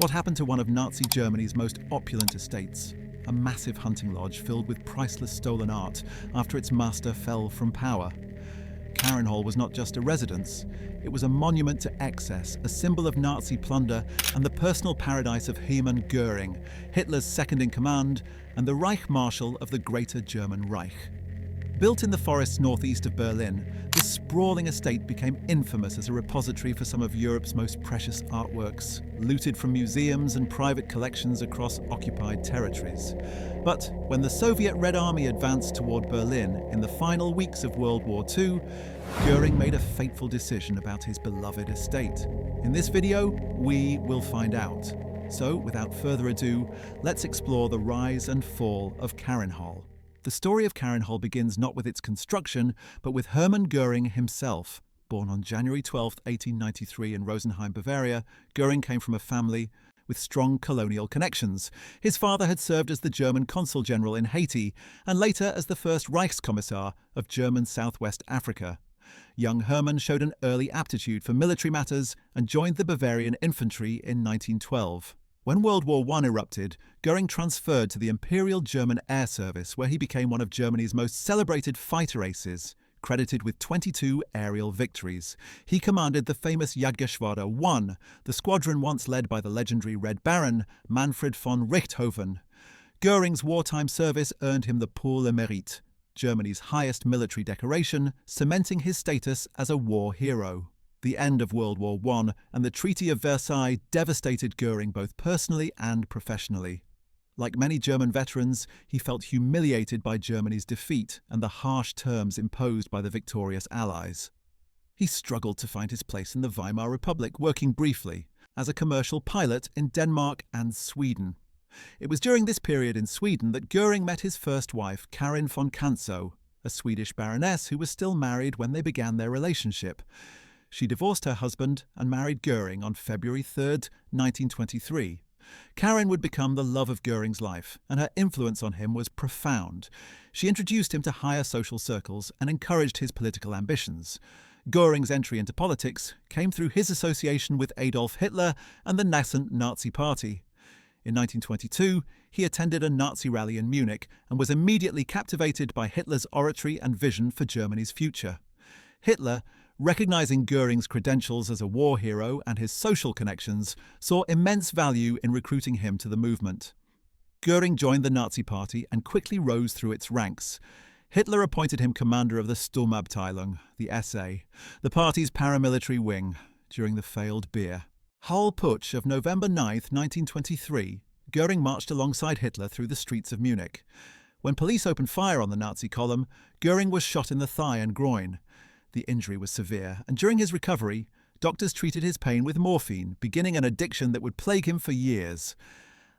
What happened to one of Nazi Germany's most opulent estates? A massive hunting lodge filled with priceless stolen art after its master fell from power. Karenhall was not just a residence, it was a monument to excess, a symbol of Nazi plunder and the personal paradise of Hermann Göring, Hitler's second-in-command and the Reich Marshal of the Greater German Reich. Built in the forests northeast of Berlin, this sprawling estate became infamous as a repository for some of Europe's most precious artworks, looted from museums and private collections across occupied territories. But when the Soviet Red Army advanced toward Berlin in the final weeks of World War II, Göring made a fateful decision about his beloved estate. In this video, we will find out. So, without further ado, let's explore the rise and fall of Karenhall. The story of Karenhall begins not with its construction, but with Hermann Göring himself. Born on January 12, 1893 in Rosenheim, Bavaria, Göring came from a family with strong colonial connections. His father had served as the German consul general in Haiti and later as the first Reichskommissar of German Southwest Africa. Young Hermann showed an early aptitude for military matters and joined the Bavarian infantry in 1912. When World War I erupted, Göring transferred to the Imperial German Air Service, where he became one of Germany's most celebrated fighter aces, credited with 22 aerial victories. He commanded the famous Jagdgeschwader 1, the squadron once led by the legendary Red Baron, Manfred von Richthofen. Göring's wartime service earned him the Pour le Mérite, Germany's highest military decoration, cementing his status as a war hero. The end of World War I and the Treaty of Versailles devastated Göring both personally and professionally. Like many German veterans, he felt humiliated by Germany's defeat and the harsh terms imposed by the victorious Allies. He struggled to find his place in the Weimar Republic, working briefly as a commercial pilot in Denmark and Sweden. It was during this period in Sweden that Göring met his first wife, Karin von Kantzow, a Swedish baroness who was still married when they began their relationship. She divorced her husband and married Göring on February 3, 1923. Karin would become the love of Göring's life, and her influence on him was profound. She introduced him to higher social circles and encouraged his political ambitions. Göring's entry into politics came through his association with Adolf Hitler and the nascent Nazi Party. In 1922, he attended a Nazi rally in Munich and was immediately captivated by Hitler's oratory and vision for Germany's future. Hitler, recognizing Göring's credentials as a war hero and his social connections, saw immense value in recruiting him to the movement. Göring joined the Nazi Party and quickly rose through its ranks. Hitler appointed him commander of the Sturmabteilung, the SA, the party's paramilitary wing, during the failed Beer. Hull Putsch of November 9, 1923, Göring marched alongside Hitler through the streets of Munich. When police opened fire on the Nazi column, Göring was shot in the thigh and groin. The injury was severe, and during his recovery, doctors treated his pain with morphine, beginning an addiction that would plague him for years.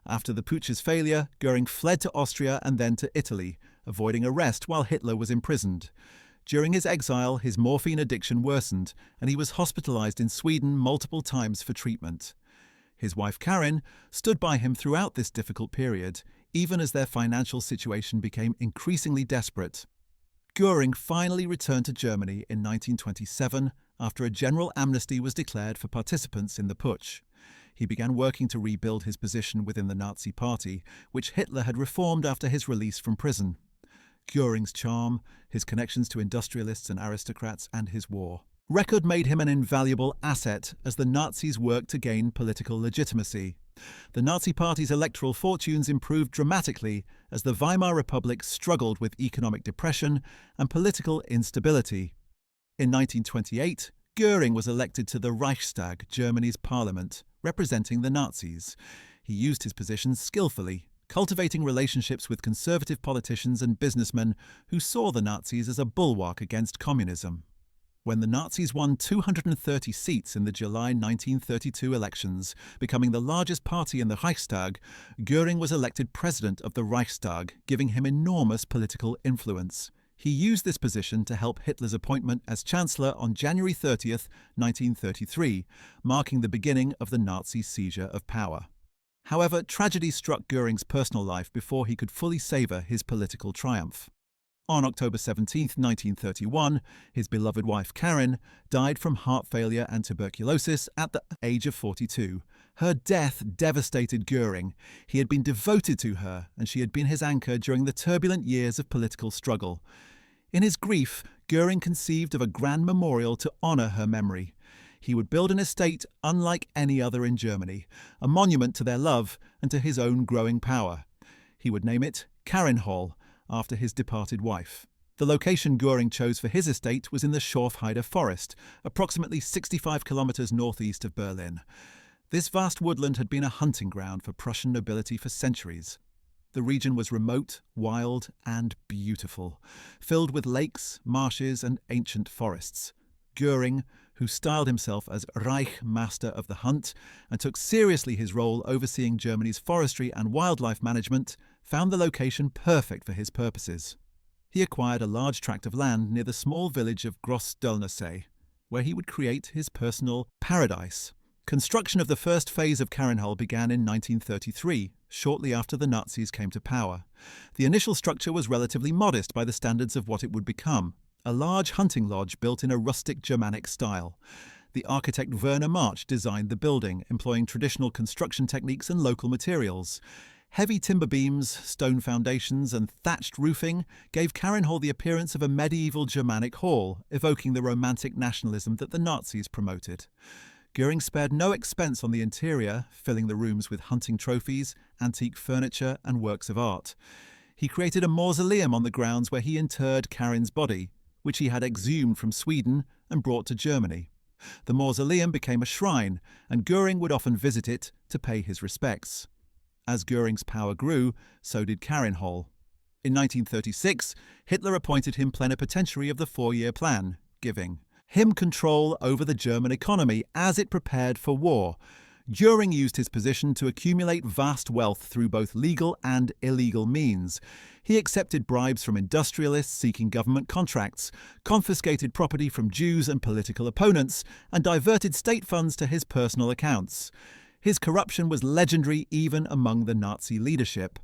After the putsch's failure, Göring fled to Austria and then to Italy, avoiding arrest while Hitler was imprisoned. During his exile, his morphine addiction worsened, and he was hospitalized in Sweden multiple times for treatment. His wife Karin stood by him throughout this difficult period, even as their financial situation became increasingly desperate. Göring finally returned to Germany in 1927 after a general amnesty was declared for participants in the putsch. He began working to rebuild his position within the Nazi Party, which Hitler had reformed after his release from prison. Göring's charm, his connections to industrialists and aristocrats, and his war record made him an invaluable asset as the Nazis worked to gain political legitimacy. The Nazi Party's electoral fortunes improved dramatically as the Weimar Republic struggled with economic depression and political instability. In 1928, Göring was elected to the Reichstag, Germany's parliament, representing the Nazis. He used his position skillfully, cultivating relationships with conservative politicians and businessmen who saw the Nazis as a bulwark against communism. When the Nazis won 230 seats in the July 1932 elections, becoming the largest party in the Reichstag, Göring was elected president of the Reichstag, giving him enormous political influence. He used this position to help Hitler's appointment as Chancellor on January 30, 1933, marking the beginning of the Nazi seizure of power. However, tragedy struck Göring's personal life before he could fully savor his political triumph. On October 17, 1931, his beloved wife Karin died from heart failure and tuberculosis at the age of 42, Her death devastated Göring. He had been devoted to her, and she had been his anchor during the turbulent years of political struggle. In his grief, Göring conceived of a grand memorial to honour her memory. He would build an estate unlike any other in Germany, a monument to their love and to his own growing power. He would name it Karenhall, after his departed wife. The location Göring chose for his estate was in the Schorfheide forest, approximately 65 kilometres northeast of Berlin. This vast woodland had been a hunting ground for Prussian nobility for centuries. The region was remote, wild, and beautiful, filled with lakes, marshes, and ancient forests. Göring, who styled himself as Reich Master of the Hunt and took seriously his role overseeing Germany's forestry and wildlife management, found the location perfect for his purposes. He acquired a large tract of land near the small village of Großdölnersee, where he would create his personal paradise. Construction of the first phase of Karenhall began in 1933, shortly after the Nazis came to power. The initial structure was relatively modest by the standards of what it would become, a large hunting lodge built in a rustic Germanic style. The architect Werner March designed the building, employing traditional construction techniques and local materials. Heavy timber beams, stone foundations, and thatched roofing gave Karenhall the appearance of a medieval Germanic hall, evoking the romantic nationalism that the Nazis promoted. Göring spared no expense on the interior, filling the rooms with hunting trophies, antique furniture, and works of art. He created a mausoleum on the grounds where he interred Karin's body, which he had exhumed from Sweden and brought to Germany. The mausoleum became a shrine, and Göring would often visit it to pay his respects. As Göring's power grew, so did Karenhall. In 1936, Hitler appointed him plenipotentiary of the four-year plan, giving him control over the German economy as it prepared for war. Göring used his position to accumulate vast wealth through both legal and illegal means. He accepted bribes from industrialists seeking government contracts, confiscated property from Jews and political opponents, and diverted state funds to his personal accounts. His corruption was legendary even among the Nazi leadership.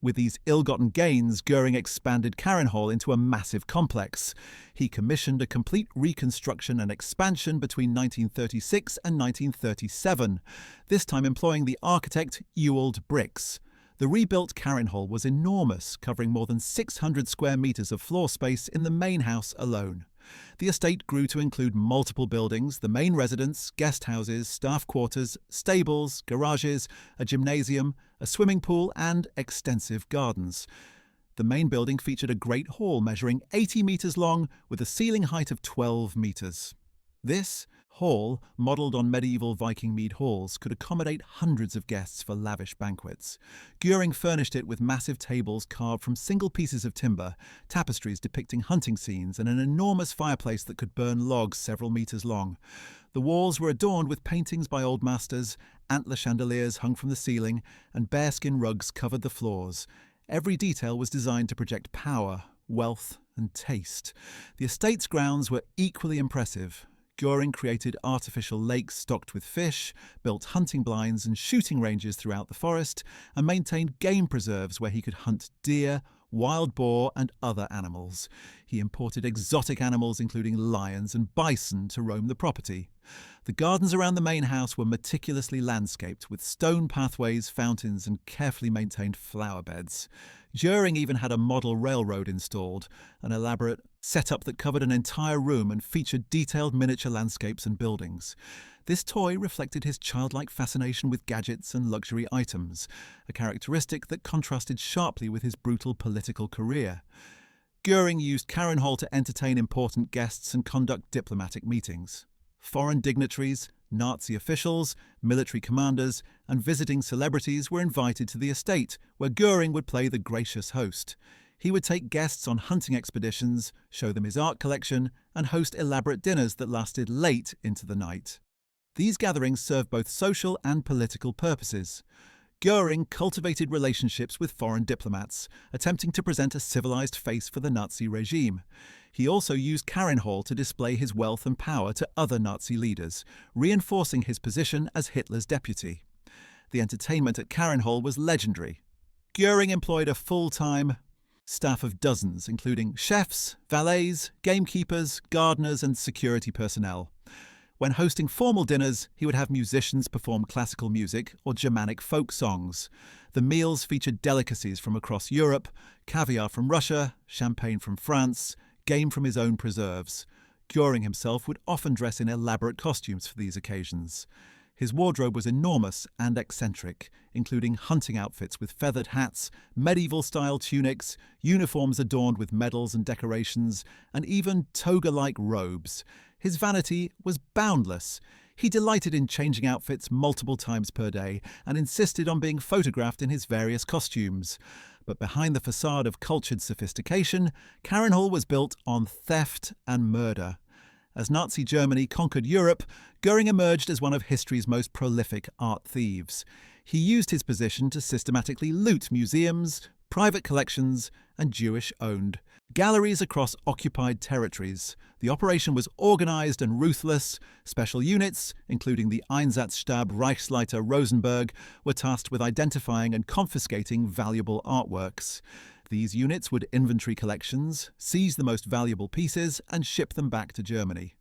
With these ill-gotten gains, Göring expanded Karenhall into a massive complex. He commissioned a complete reconstruction and expansion between 1936 and 1937, this time employing the architect Ewald Brix. The rebuilt Karenhall was enormous, covering more than 600 square metres of floor space in the main house alone. The estate grew to include multiple buildings, the main residence, guest houses, staff quarters, stables, garages, a gymnasium, a swimming pool, and extensive gardens. The main building featured a great hall measuring 80 metres long with a ceiling height of 12 metres. This hall, modelled on medieval Viking mead halls, could accommodate hundreds of guests for lavish banquets. Göring furnished it with massive tables carved from single pieces of timber, tapestries depicting hunting scenes, and an enormous fireplace that could burn logs several metres long. The walls were adorned with paintings by old masters, antler chandeliers hung from the ceiling, and bearskin rugs covered the floors. Every detail was designed to project power, wealth, and taste. The estate's grounds were equally impressive. Göring created artificial lakes stocked with fish, built hunting blinds and shooting ranges throughout the forest, and maintained game preserves where he could hunt deer, wild boar, and other animals. He imported exotic animals including lions and bison to roam the property. The gardens around the main house were meticulously landscaped with stone pathways, fountains, and carefully maintained flower beds. Göring even had a model railroad installed, an elaborate setup that covered an entire room and featured detailed miniature landscapes and buildings. This toy reflected his childlike fascination with gadgets and luxury items, a characteristic that contrasted sharply with his brutal political career. Göring used Karenhall to entertain important guests and conduct diplomatic meetings. Foreign dignitaries, Nazi officials, military commanders, and visiting celebrities were invited to the estate, where Göring would play the gracious host. He would take guests on hunting expeditions, show them his art collection, and host elaborate dinners that lasted late into the night. These gatherings served both social and political purposes. Göring cultivated relationships with foreign diplomats, attempting to present a civilized face for the Nazi regime. He also used Karenhall to display his wealth and power to other Nazi leaders, reinforcing his position as Hitler's deputy. The entertainment at Karenhall was legendary. Göring employed a full-time staff of dozens, including chefs, valets, gamekeepers, gardeners, and security personnel. When hosting formal dinners, he would have musicians perform classical music or Germanic folk songs. The meals featured delicacies from across Europe, caviar from Russia, champagne from France, game from his own preserves. Göring himself would often dress in elaborate costumes for these occasions. His wardrobe was enormous and eccentric, including hunting outfits with feathered hats, medieval-style tunics, uniforms adorned with medals and decorations, and even toga-like robes. His vanity was boundless. He delighted in changing outfits multiple times per day and insisted on being photographed in his various costumes. But behind the facade of cultured sophistication, Karenhall was built on theft and murder. As Nazi Germany conquered Europe, Göring emerged as one of history's most prolific art thieves. He used his position to systematically loot museums, private collections, and Jewish-owned galleries across occupied territories. The operation was organized and ruthless. Special units, including the Einsatzstab Reichsleiter Rosenberg, were tasked with identifying and confiscating valuable artworks. These units would inventory collections, seize the most valuable pieces, and ship them back to Germany.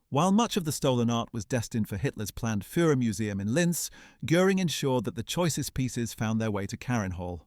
While much of the stolen art was destined for Hitler's planned Führer Museum in Linz, Göring ensured that the choicest pieces found their way to Karenhall.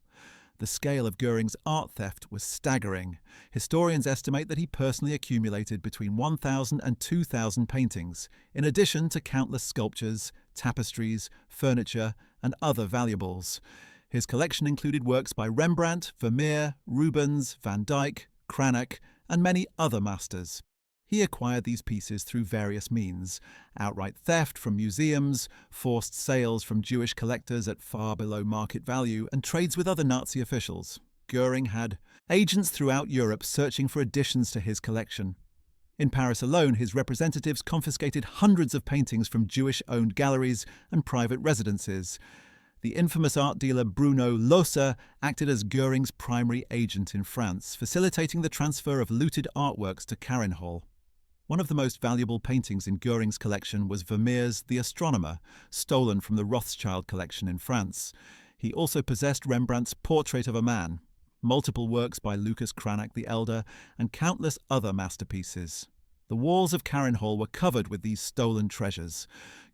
The scale of Göring's art theft was staggering. Historians estimate that he personally accumulated between 1,000 and 2,000 paintings, in addition to countless sculptures, tapestries, furniture, and other valuables. His collection included works by Rembrandt, Vermeer, Rubens, Van Dyck, Cranach, and many other masters. He acquired these pieces through various means: outright theft from museums, forced sales from Jewish collectors at far below market value, and trades with other Nazi officials. Göring had agents throughout Europe searching for additions to his collection. In Paris alone, his representatives confiscated hundreds of paintings from Jewish-owned galleries and private residences. The infamous art dealer Bruno Loser acted as Göring's primary agent in France, facilitating the transfer of looted artworks to Karenhall. One of the most valuable paintings in Göring's collection was Vermeer's The Astronomer, stolen from the Rothschild collection in France. He also possessed Rembrandt's Portrait of a Man, multiple works by Lucas Cranach the Elder, and countless other masterpieces. The walls of Karenhall were covered with these stolen treasures.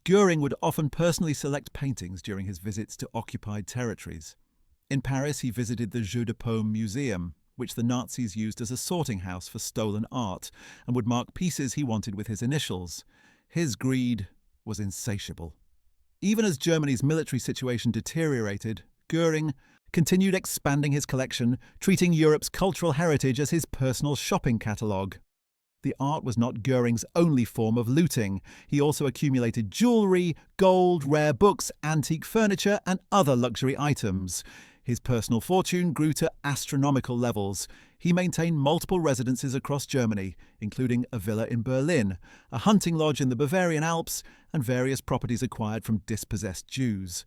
Göring would often personally select paintings during his visits to occupied territories. In Paris, he visited the Jeu de Paume Museum, which the Nazis used as a sorting house for stolen art, and would mark pieces he wanted with his initials. His greed was insatiable. Even as Germany's military situation deteriorated, Göring continued expanding his collection, treating Europe's cultural heritage as his personal shopping catalogue. The art was not Göring's only form of looting. He also accumulated jewellery, gold, rare books, antique furniture, and other luxury items. His personal fortune grew to astronomical levels. He maintained multiple residences across Germany, including a villa in Berlin, a hunting lodge in the Bavarian Alps, and various properties acquired from dispossessed Jews.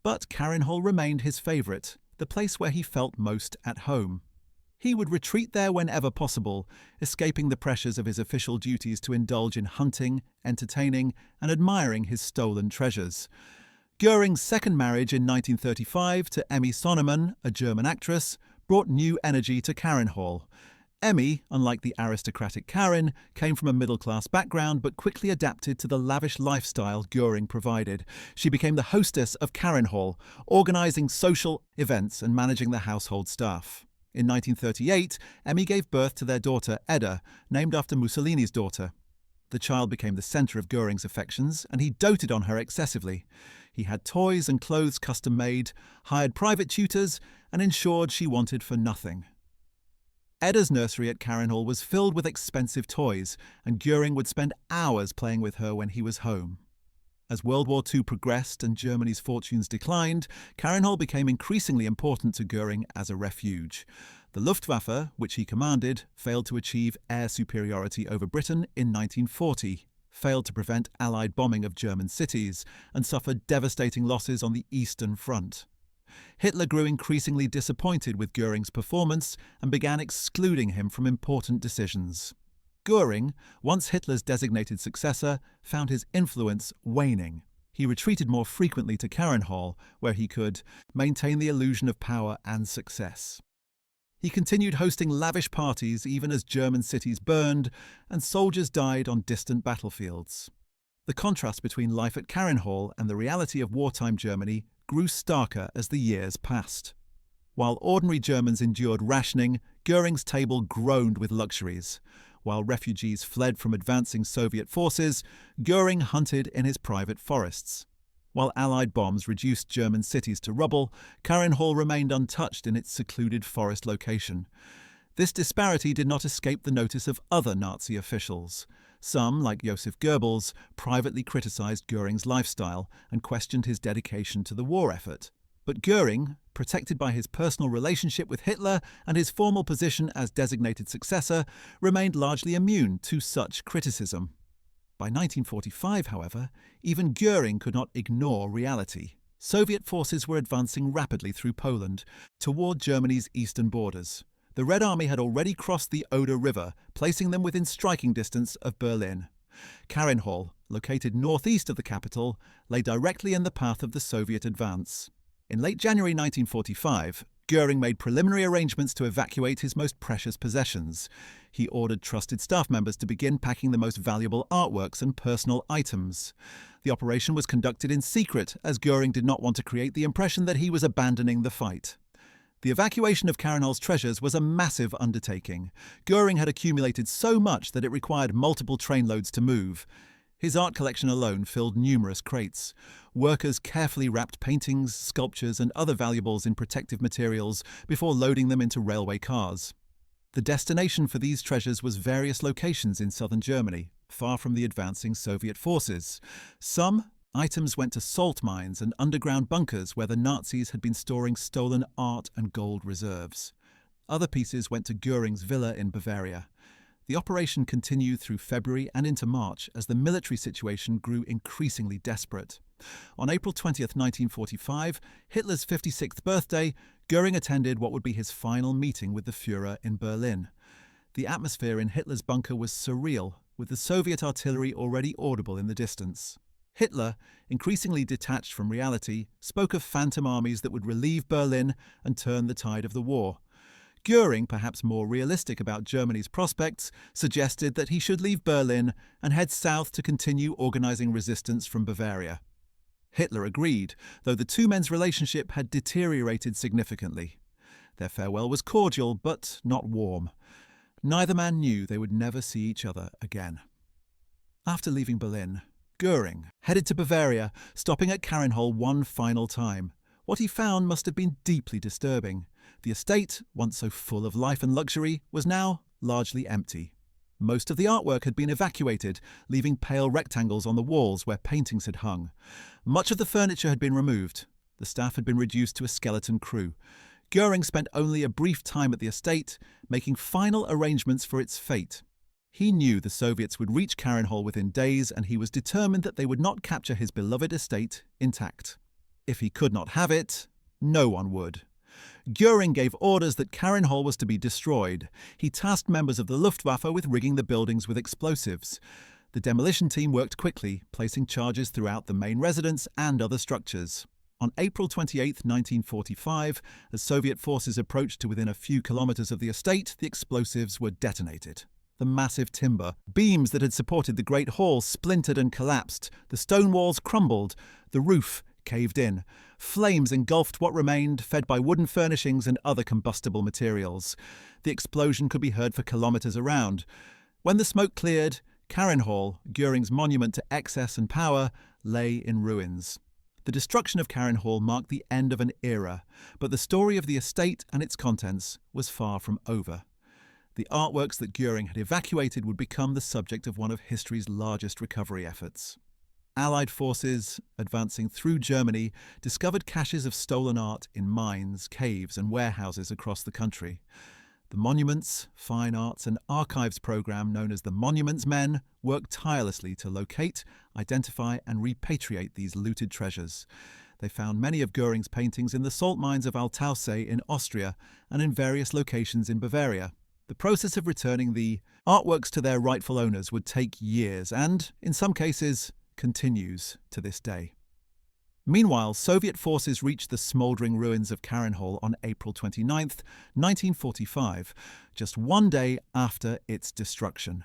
But Karenhall remained his favourite, the place where he felt most at home. He would retreat there whenever possible, escaping the pressures of his official duties to indulge in hunting, entertaining, and admiring his stolen treasures. Göring's second marriage in 1935 to Emmy Sonnemann, a German actress, brought new energy to Karenhall. Emmy, unlike the aristocratic Karen, came from a middle-class background but quickly adapted to the lavish lifestyle Göring provided. She became the hostess of Karenhall, organising social events and managing the household staff. In 1938, Emmy gave birth to their daughter Edda, named after Mussolini's daughter. The child became the centre of Göring's affections, and he doted on her excessively. He had toys and clothes custom-made, hired private tutors, and ensured she wanted for nothing. Edda's nursery at Karenhall was filled with expensive toys, and Göring would spend hours playing with her when he was home. As World War II progressed and Germany's fortunes declined, Karenhall became increasingly important to Göring as a refuge. The Luftwaffe, which he commanded, failed to achieve air superiority over Britain in 1940, failed to prevent Allied bombing of German cities, and suffered devastating losses on the Eastern Front. Hitler grew increasingly disappointed with Göring's performance and began excluding him from important decisions. Göring, once Hitler's designated successor, found his influence waning. He retreated more frequently to Karenhall, where he could maintain the illusion of power and success. He continued hosting lavish parties even as German cities burned and soldiers died on distant battlefields. The contrast between life at Karenhall and the reality of wartime Germany grew starker as the years passed. While ordinary Germans endured rationing, Göring's table groaned with luxuries. While refugees fled from advancing Soviet forces, Göring hunted in his private forests. While Allied bombs reduced German cities to rubble, Karenhall remained untouched in its secluded forest location. This disparity did not escape the notice of other Nazi officials. Some, like Joseph Goebbels, privately criticized Göring's lifestyle and questioned his dedication to the war effort. But Göring, protected by his personal relationship with Hitler and his formal position as designated successor, remained largely immune to such criticism. By 1945, however, even Göring could not ignore reality. Soviet forces were advancing rapidly through Poland, toward Germany's eastern borders. The Red Army had already crossed the Oder River, placing them within striking distance of Berlin. Karenhall, located northeast of the capital, lay directly in the path of the Soviet advance. In late January 1945, Göring made preliminary arrangements to evacuate his most precious possessions. He ordered trusted staff members to begin packing the most valuable artworks and personal items. The operation was conducted in secret, as Göring did not want to create the impression that he was abandoning the fight. The evacuation of Karenhall's treasures was a massive undertaking. Göring had accumulated so much that it required multiple trainloads to move. His art collection alone filled numerous crates. Workers carefully wrapped paintings, sculptures, and other valuables in protective materials before loading them into railway cars. The destination for these treasures was various locations in southern Germany, far from the advancing Soviet forces. Some items went to salt mines and underground bunkers where the Nazis had been storing stolen art and gold reserves. Other pieces went to Göring's villa in Bavaria. The operation continued through February and into March as the military situation grew increasingly desperate. On April 20, 1945, Hitler's 56th birthday, Göring attended what would be his final meeting with the Führer in Berlin. The atmosphere in Hitler's bunker was surreal, with the Soviet artillery already audible in the distance. Hitler, increasingly detached from reality, spoke of phantom armies that would relieve Berlin and turn the tide of the war. Göring, perhaps more realistic about Germany's prospects, suggested that he should leave Berlin and head south to continue organizing resistance from Bavaria. Hitler agreed, though the two men's relationship had deteriorated significantly. Their farewell was cordial, but not warm. Neither man knew they would never see each other again. After leaving Berlin, Göring headed to Bavaria, stopping at Karenhall one final time. What he found must have been deeply disturbing. The estate, once so full of life and luxury, was now largely empty. Most of the artwork had been evacuated, leaving pale rectangles on the walls where paintings had hung. Much of the furniture had been removed. The staff had been reduced to a skeleton crew. Göring spent only a brief time at the estate, making final arrangements for its fate. He knew the Soviets would reach Karenhall within days, and he was determined that they would not capture his beloved estate intact. If he could not have it, no one would. Göring gave orders that Karenhall was to be destroyed. He tasked members of the Luftwaffe with rigging the buildings with explosives. The demolition team worked quickly, placing charges throughout the main residence and other structures. On April 28, 1945, as Soviet forces approached to within a few kilometers of the estate, the explosives were detonated. The massive timber beams that had supported the Great Hall splintered and collapsed. The stone walls crumbled. The roof caved in. Flames engulfed what remained, fed by wooden furnishings and other combustible materials. The explosion could be heard for kilometers around. When the smoke cleared, Karenhall, Göring's monument to excess and power, lay in ruins. The destruction of Karenhall marked the end of an era, but the story of the estate and its contents was far from over. The artworks that Göring had evacuated would become the subject of one of history's largest recovery efforts. Allied forces, advancing through Germany, discovered caches of stolen art in mines, caves, and warehouses across the country. The Monuments, Fine Arts and Archives program, known as the Monuments Men, worked tirelessly to locate, identify and repatriate these looted treasures. They found many of Göring's paintings in the salt mines of Altaussee in Austria and in various locations in Bavaria. The process of returning the artworks to their rightful owners would take years and, in some cases, continues to this day. Meanwhile, Soviet forces reached the smouldering ruins of Karenhall on April 29, 1945, just one day after its destruction.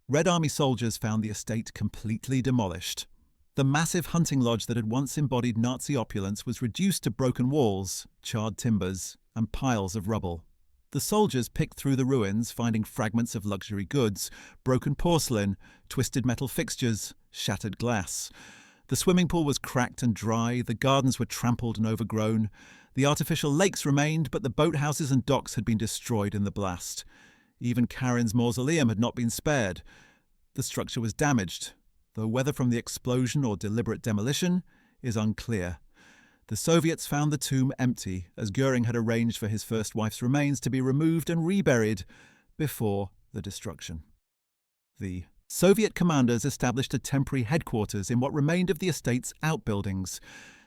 Red Army soldiers found the estate completely demolished. The massive hunting lodge that had once embodied Nazi opulence was reduced to broken walls, charred timbers, and piles of rubble. The soldiers picked through the ruins, finding fragments of luxury goods, broken porcelain, twisted metal fixtures, shattered glass. The swimming pool was cracked and dry, the gardens were trampled and overgrown. The artificial lakes remained, but the boathouses and docks had been destroyed in the blast. Even Karin's mausoleum had not been spared. The structure was damaged, though whether from the explosion or deliberate demolition is unclear. The Soviets found the tomb empty, as Göring had arranged for his first wife's remains to be removed and reburied before the destruction. The Soviet commanders established a temporary headquarters in what remained of the estate's outbuildings.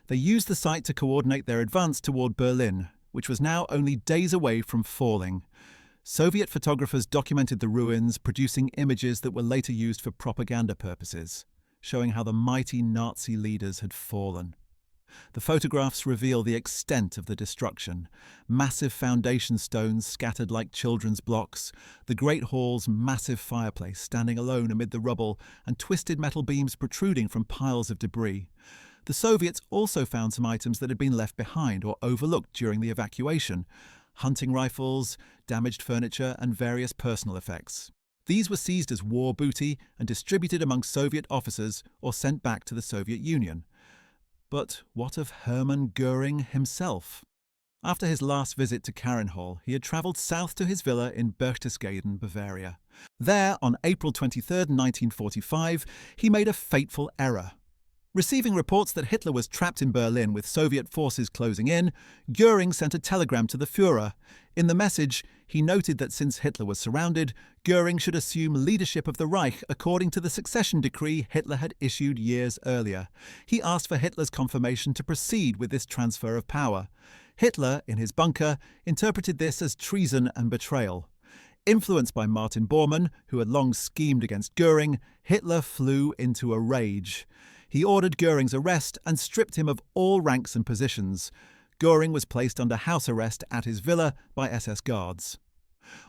They used the site to coordinate their advance toward Berlin, which was now only days away from falling. Soviet photographers documented the ruins, producing images that were later used for propaganda purposes, showing how the mighty Nazi leaders had fallen. The photographs reveal the extent of the destruction. Massive foundation stones scattered like children's blocks, the Great Hall's massive fireplace standing alone amid the rubble, and twisted metal beams protruding from piles of debris. The Soviets also found some items that had been left behind or overlooked during the evacuation: hunting rifles, damaged furniture, and various personal effects. These were seized as war booty and distributed among Soviet officers or sent back to the Soviet Union. But what of Hermann Göring himself? After his last visit to Karenhall, he had travelled south to his villa in Berchtesgaden, Bavaria. There, on April 23, 1945, he made a fateful error. Receiving reports that Hitler was trapped in Berlin with Soviet forces closing in, Göring sent a telegram to the Führer. In the message, he noted that since Hitler was surrounded, Göring should assume leadership of the Reich according to the succession decree Hitler had issued years earlier. He asked for Hitler's confirmation to proceed with this transfer of power. Hitler, in his bunker, interpreted this as treason and betrayal. Influenced by Martin Bormann, who had long schemed against Göring, Hitler flew into a rage. He ordered Göring's arrest and stripped him of all ranks and positions. Göring was placed under house arrest at his villa by SS guards.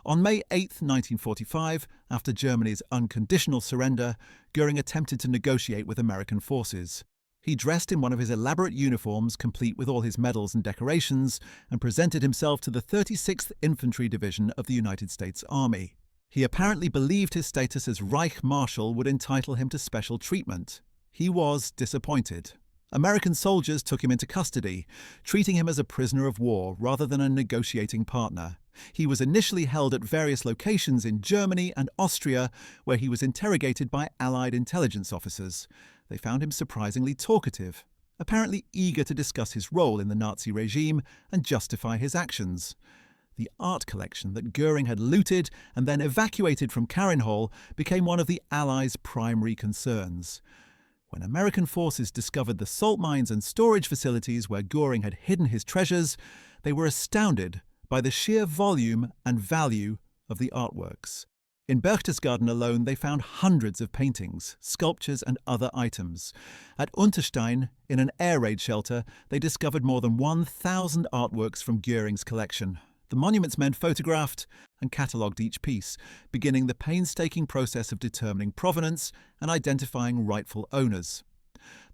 On May 8, 1945, after Germany's unconditional surrender, Göring attempted to negotiate with American forces. He dressed in one of his elaborate uniforms, complete with all his medals and decorations, and presented himself to the 36th Infantry Division of the United States Army. He apparently believed his status as Reich Marshal would entitle him to special treatment. He was disappointed. American soldiers took him into custody, treating him as a prisoner of war rather than a negotiating partner. He was initially held at various locations in Germany and Austria, where he was interrogated by Allied intelligence officers. They found him surprisingly talkative, apparently eager to discuss his role in the Nazi regime and justify his actions. The art collection that Göring had looted and then evacuated from Karenhall became one of the Allies' primary concerns. When American forces discovered the salt mines and storage facilities where Göring had hidden his treasures, they were astounded by the sheer volume and value of the artworks. In Berchtesgaden alone, they found hundreds of paintings, sculptures, and other items. At Unterstein, in an air raid shelter, they discovered more than 1,000 artworks from Göring's collection. The monuments men photographed and catalogued each piece, beginning the painstaking process of determining provenance and identifying rightful owners.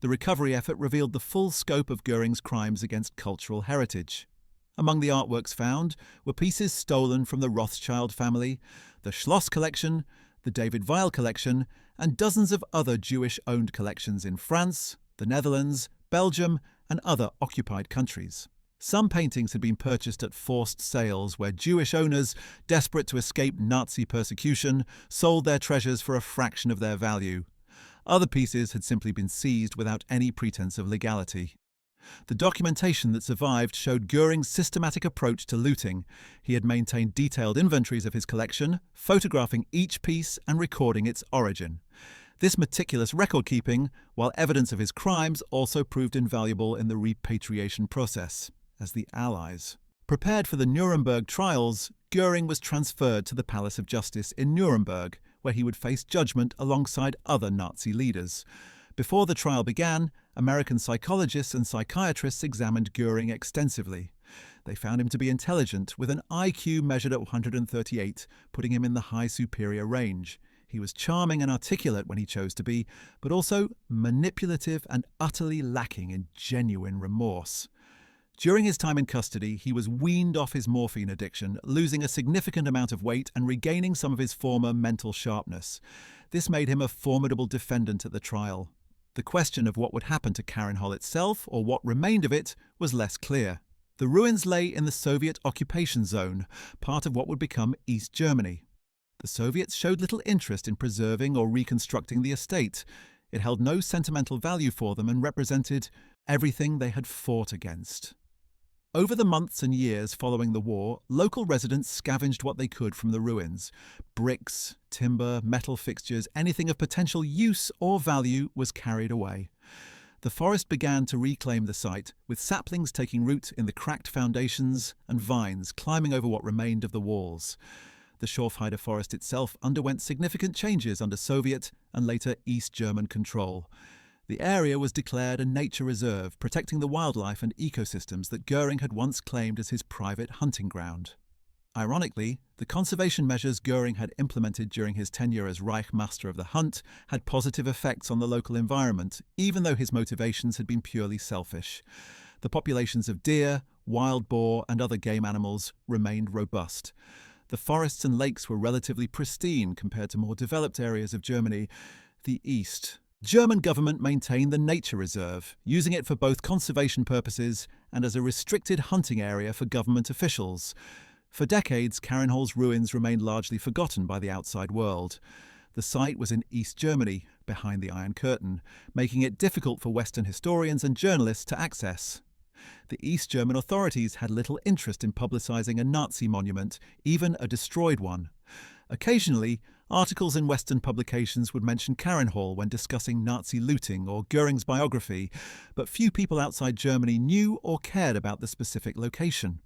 The recovery effort revealed the full scope of Göring's crimes against cultural heritage. Among the artworks found were pieces stolen from the Rothschild family, the Schloss collection, the David Weil collection, and dozens of other Jewish-owned collections in France, the Netherlands, Belgium, and other occupied countries. Some paintings had been purchased at forced sales where Jewish owners, desperate to escape Nazi persecution, sold their treasures for a fraction of their value. Other pieces had simply been seized without any pretense of legality. The documentation that survived showed Göring's systematic approach to looting. He had maintained detailed inventories of his collection, photographing each piece and recording its origin. This meticulous record-keeping, while evidence of his crimes, also proved invaluable in the repatriation process, as the Allies prepared for the Nuremberg trials. Göring was transferred to the Palace of Justice in Nuremberg, where he would face judgment alongside other Nazi leaders. Before the trial began, American psychologists and psychiatrists examined Göring extensively. They found him to be intelligent, with an IQ measured at 138, putting him in the high superior range. He was charming and articulate when he chose to be, but also manipulative and utterly lacking in genuine remorse. During his time in custody, he was weaned off his morphine addiction, losing a significant amount of weight and regaining some of his former mental sharpness. This made him a formidable defendant at the trial. The question of what would happen to Karenhall itself, or what remained of it, was less clear. The ruins lay in the Soviet occupation zone, part of what would become East Germany. The Soviets showed little interest in preserving or reconstructing the estate. It held no sentimental value for them and represented everything they had fought against. Over the months and years following the war, local residents scavenged what they could from the ruins. Bricks, timber, metal fixtures, anything of potential use or value was carried away. The forest began to reclaim the site, with saplings taking root in the cracked foundations and vines climbing over what remained of the walls. The Schorfheide forest itself underwent significant changes under Soviet and later East German control. The area was declared a nature reserve, protecting the wildlife and ecosystems that Göring had once claimed as his private hunting ground. Ironically, the conservation measures Göring had implemented during his tenure as Reich Master of the Hunt had positive effects on the local environment, even though his motivations had been purely selfish. The populations of deer, wild boar, and other game animals remained robust. The forests and lakes were relatively pristine compared to more developed areas of Germany. The East. German government maintained the nature reserve, using it for both conservation purposes and as a restricted hunting area for government officials. For decades, Karenhall's ruins remained largely forgotten by the outside world. The site was in East Germany, behind the Iron Curtain, making it difficult for Western historians and journalists to access. The East German authorities had little interest in publicizing a Nazi monument, even a destroyed one. Occasionally, articles in Western publications would mention Karenhall when discussing Nazi looting or Göring's biography, but few people outside Germany knew or cared about the specific location.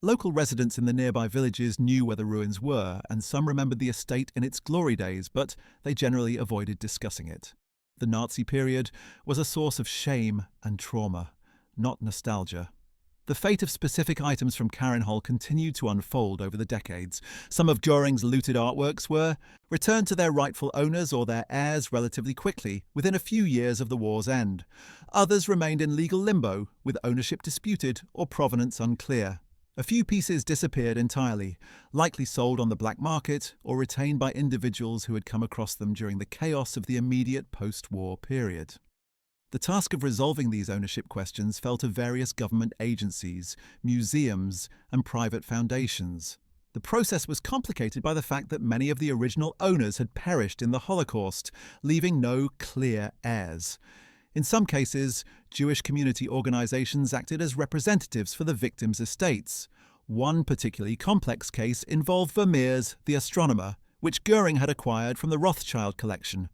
Local residents in the nearby villages knew where the ruins were, and some remembered the estate in its glory days, but they generally avoided discussing it. The Nazi period was a source of shame and trauma, not nostalgia. The fate of specific items from Karenhall continued to unfold over the decades. Some of Göring's looted artworks were returned to their rightful owners or their heirs relatively quickly, within a few years of the war's end. Others remained in legal limbo, with ownership disputed or provenance unclear. A few pieces disappeared entirely, likely sold on the black market or retained by individuals who had come across them during the chaos of the immediate post-war period. The task of resolving these ownership questions fell to various government agencies, museums, and private foundations. The process was complicated by the fact that many of the original owners had perished in the Holocaust, leaving no clear heirs. In some cases, Jewish community organizations acted as representatives for the victims' estates. One particularly complex case involved Vermeer's The Astronomer, which Göring had acquired from the Rothschild collection.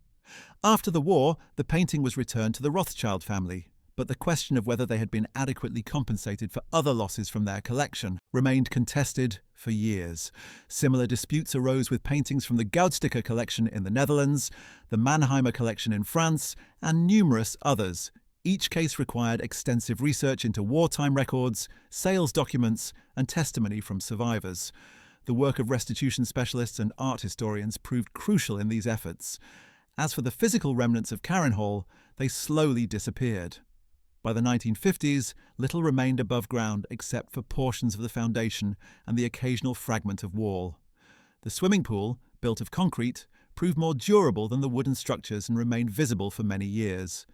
After the war, the painting was returned to the Rothschild family, but the question of whether they had been adequately compensated for other losses from their collection remained contested for years. Similar disputes arose with paintings from the Goudsticker collection in the Netherlands, the Mannheimer collection in France, and numerous others. Each case required extensive research into wartime records, sales documents, and testimony from survivors. The work of restitution specialists and art historians proved crucial in these efforts. As for the physical remnants of Karenhall, they slowly disappeared. By the 1950s, little remained above ground except for portions of the foundation and the occasional fragment of wall. The swimming pool, built of concrete, proved more durable than the wooden structures and remained visible for many years.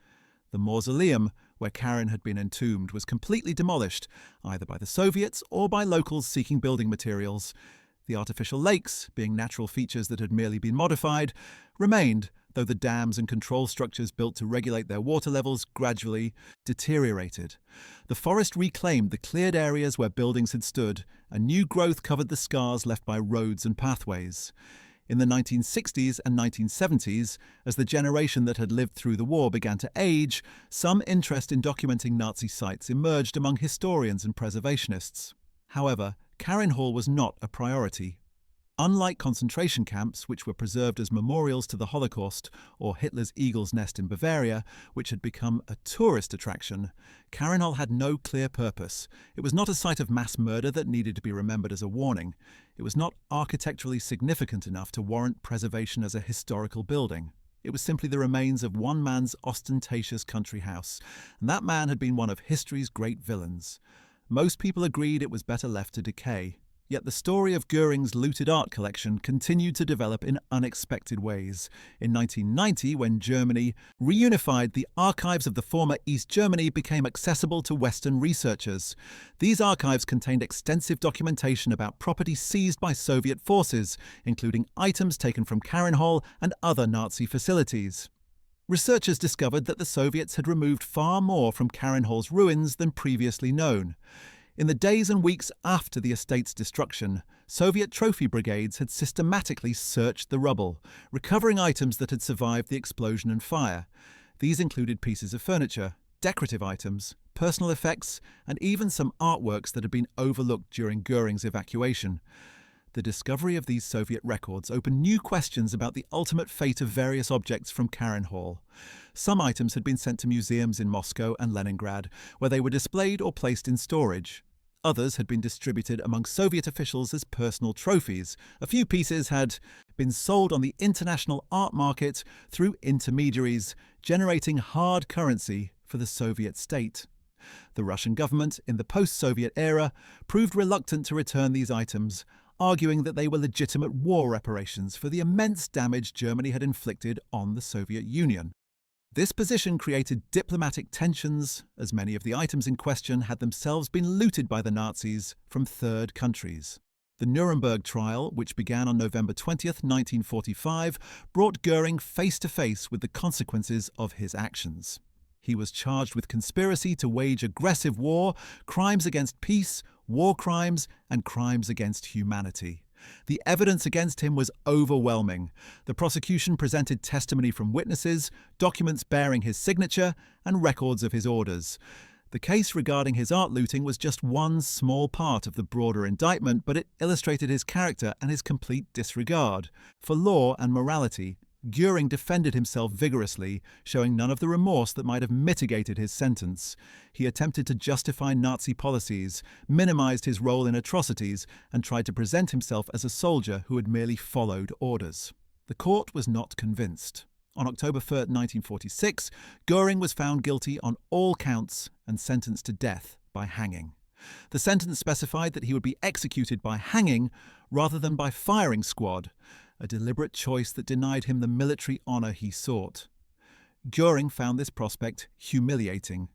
The mausoleum, where Karen had been entombed, was completely demolished, either by the Soviets or by locals seeking building materials. The artificial lakes, being natural features that had merely been modified, remained, though the dams and control structures built to regulate their water levels gradually deteriorated. The forest reclaimed the cleared areas where buildings had stood, and new growth covered the scars left by roads and pathways. In the 1960s and 1970s, as the generation that had lived through the war began to age, some interest in documenting Nazi sites emerged among historians and preservationists. However, Karenhall was not a priority. Unlike concentration camps, which were preserved as memorials to the Holocaust, or Hitler's Eagle's Nest in Bavaria, which had become a tourist attraction, Karenhall had no clear purpose. It was not a site of mass murder that needed to be remembered as a warning. It was not architecturally significant enough to warrant preservation as a historical building. It was simply the remains of one man's ostentatious country house, and that man had been one of history's great villains. Most people agreed it was better left to decay. Yet the story of Göring's looted art collection continued to develop in unexpected ways. In 1990, when Germany reunified, the archives of the former East Germany became accessible to Western researchers. These archives contained extensive documentation about property seized by Soviet forces, including items taken from Karenhall and other Nazi facilities. Researchers discovered that the Soviets had removed far more from Karenhall's ruins than previously known. In the days and weeks after the estate's destruction, Soviet trophy brigades had systematically searched the rubble, recovering items that had survived the explosion and fire. These included pieces of furniture, decorative items, personal effects, and even some artworks that had been overlooked during Göring's evacuation. The discovery of these Soviet records opened new questions about the ultimate fate of various objects from Karenhall. Some items had been sent to museums in Moscow and Leningrad, where they were displayed or placed in storage. Others had been distributed among Soviet officials as personal trophies. A few pieces had been sold on the international art market through intermediaries, generating hard currency for the Soviet state. The Russian government, in the post-Soviet era, proved reluctant to return these items, arguing that they were legitimate war reparations for the immense damage Germany had inflicted on the Soviet Union. This position created diplomatic tensions, as many of the items in question had themselves been looted by the Nazis from third countries. The Nuremberg trial, which began on November 20, 1945, brought Göring face to face with the consequences of his actions. He was charged with conspiracy to wage aggressive war, crimes against peace, war crimes, and crimes against humanity. The evidence against him was overwhelming. The prosecution presented testimony from witnesses, documents bearing his signature, and records of his orders. The case regarding his art looting was just one small part of the broader indictment, but it illustrated his character and his complete disregard for law and morality. Göring defended himself vigorously, showing none of the remorse that might have mitigated his sentence. He attempted to justify Nazi policies, minimized his role in atrocities, and tried to present himself as a soldier who had merely followed orders. The court was not convinced. On October 3, 1946, Göring was found guilty on all counts and sentenced to death by hanging. The sentence specified that he would be executed by hanging rather than by firing squad, a deliberate choice that denied him the military honour he sought. Göring found this prospect humiliating.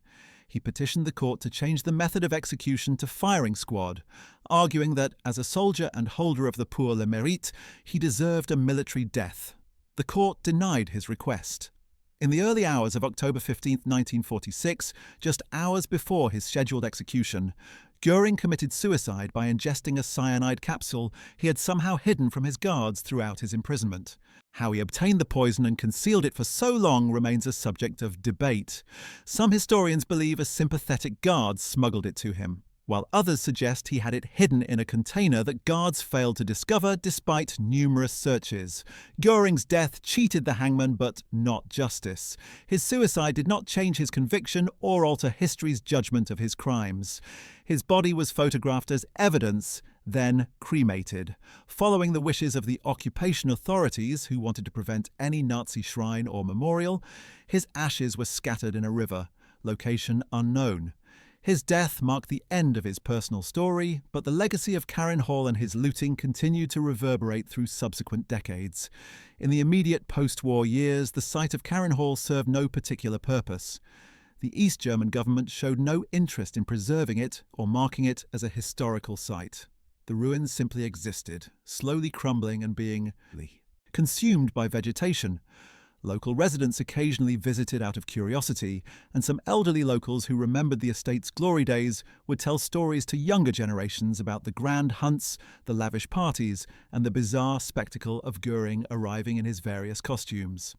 He petitioned the court to change the method of execution to firing squad, arguing that, as a soldier and holder of the pour le mérite, he deserved a military death. The court denied his request. In the early hours of October 15, 1946, just hours before his scheduled execution, Göring committed suicide by ingesting a cyanide capsule he had somehow hidden from his guards throughout his imprisonment. How he obtained the poison and concealed it for so long remains a subject of debate. Some historians believe a sympathetic guard smuggled it to him, while others suggest he had it hidden in a container that guards failed to discover despite numerous searches. Göring's death cheated the hangman, but not justice. His suicide did not change his conviction or alter history's judgment of his crimes. His body was photographed as evidence, then cremated. Following the wishes of the occupation authorities, who wanted to prevent any Nazi shrine or memorial, his ashes were scattered in a river, location unknown. His death marked the end of his personal story, but the legacy of Karenhall and his looting continued to reverberate through subsequent decades. In the immediate post-war years, the site of Karenhall served no particular purpose. The East German government showed no interest in preserving it or marking it as a historical site. The ruins simply existed, slowly crumbling and being consumed by vegetation. Local residents occasionally visited out of curiosity, and some elderly locals who remembered the estate's glory days would tell stories to younger generations about the grand hunts, the lavish parties, and the bizarre spectacle of Göring arriving in his various costumes.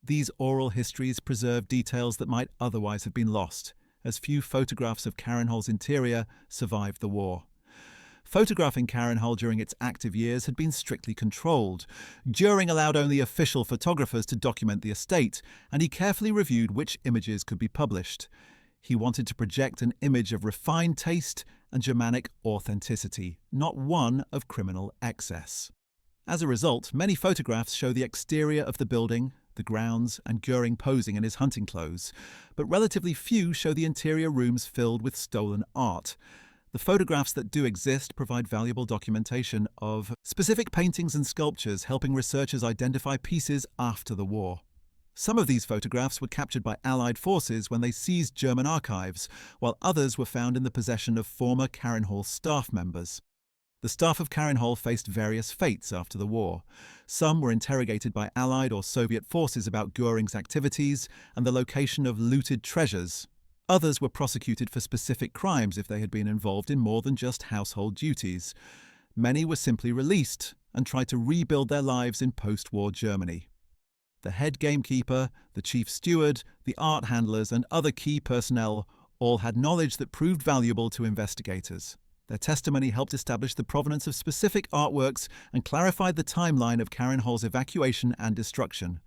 These oral histories preserve details that might otherwise have been lost, as few photographs of Karenhall's interior survived the war. Photographing Karenhall during its active years had been strictly controlled. Göring allowed only official photographers to document the estate, and he carefully reviewed which images could be published. He wanted to project an image of refined taste and Germanic authenticity, not one of criminal excess. As a result, many photographs show the exterior of the building, the grounds, and Göring posing in his hunting clothes, but relatively few show the interior rooms filled with stolen art. The photographs that do exist provide valuable documentation of specific paintings and sculptures, helping researchers identify pieces after the war. Some of these photographs were captured by Allied forces when they seized German archives, while others were found in the possession of former Carinhall staff members. The staff of Karenhall faced various fates after the war. Some were interrogated by Allied or Soviet forces about Göring's activities and the location of looted treasures. Others were prosecuted for specific crimes if they had been involved in more than just household duties. Many were simply released and tried to rebuild their lives in post-war Germany. The head gamekeeper, the chief steward, the art handlers, and other key personnel all had knowledge that proved valuable to investigators. Their testimony helped establish the provenance of specific artworks and clarified the timeline of Karenhall's evacuation and destruction.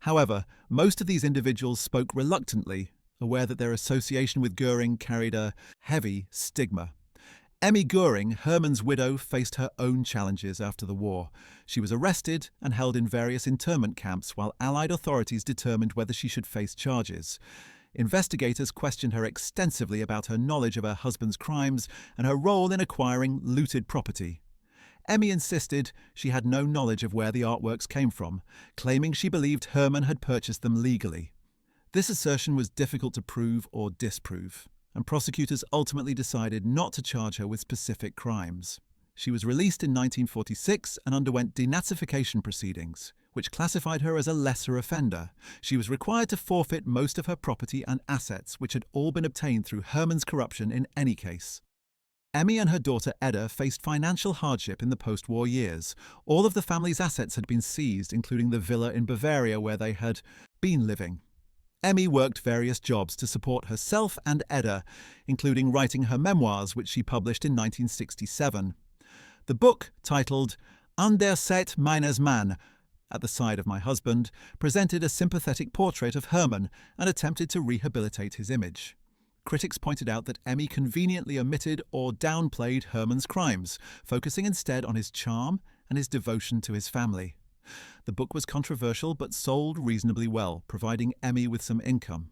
However, most of these individuals spoke reluctantly, aware that their association with Göring carried a heavy stigma. Emmy Göring, Hermann's widow, faced her own challenges after the war. She was arrested and held in various internment camps while Allied authorities determined whether she should face charges. Investigators questioned her extensively about her knowledge of her husband's crimes and her role in acquiring looted property. Emmy insisted she had no knowledge of where the artworks came from, claiming she believed Hermann had purchased them legally. This assertion was difficult to prove or disprove, and prosecutors ultimately decided not to charge her with specific crimes. She was released in 1946 and underwent denazification proceedings, which classified her as a lesser offender. She was required to forfeit most of her property and assets, which had all been obtained through Hermann's corruption in any case. Emmy and her daughter Edda faced financial hardship in the post-war years. All of the family's assets had been seized, including the villa in Bavaria where they had been living. Emmy worked various jobs to support herself and Edda, including writing her memoirs, which she published in 1967. The book, titled An der Seite meines Mann, At the Side of My Husband, presented a sympathetic portrait of Hermann and attempted to rehabilitate his image. Critics pointed out that Emmy conveniently omitted or downplayed Hermann's crimes, focusing instead on his charm and his devotion to his family. The book was controversial but sold reasonably well, providing Emmy with some income.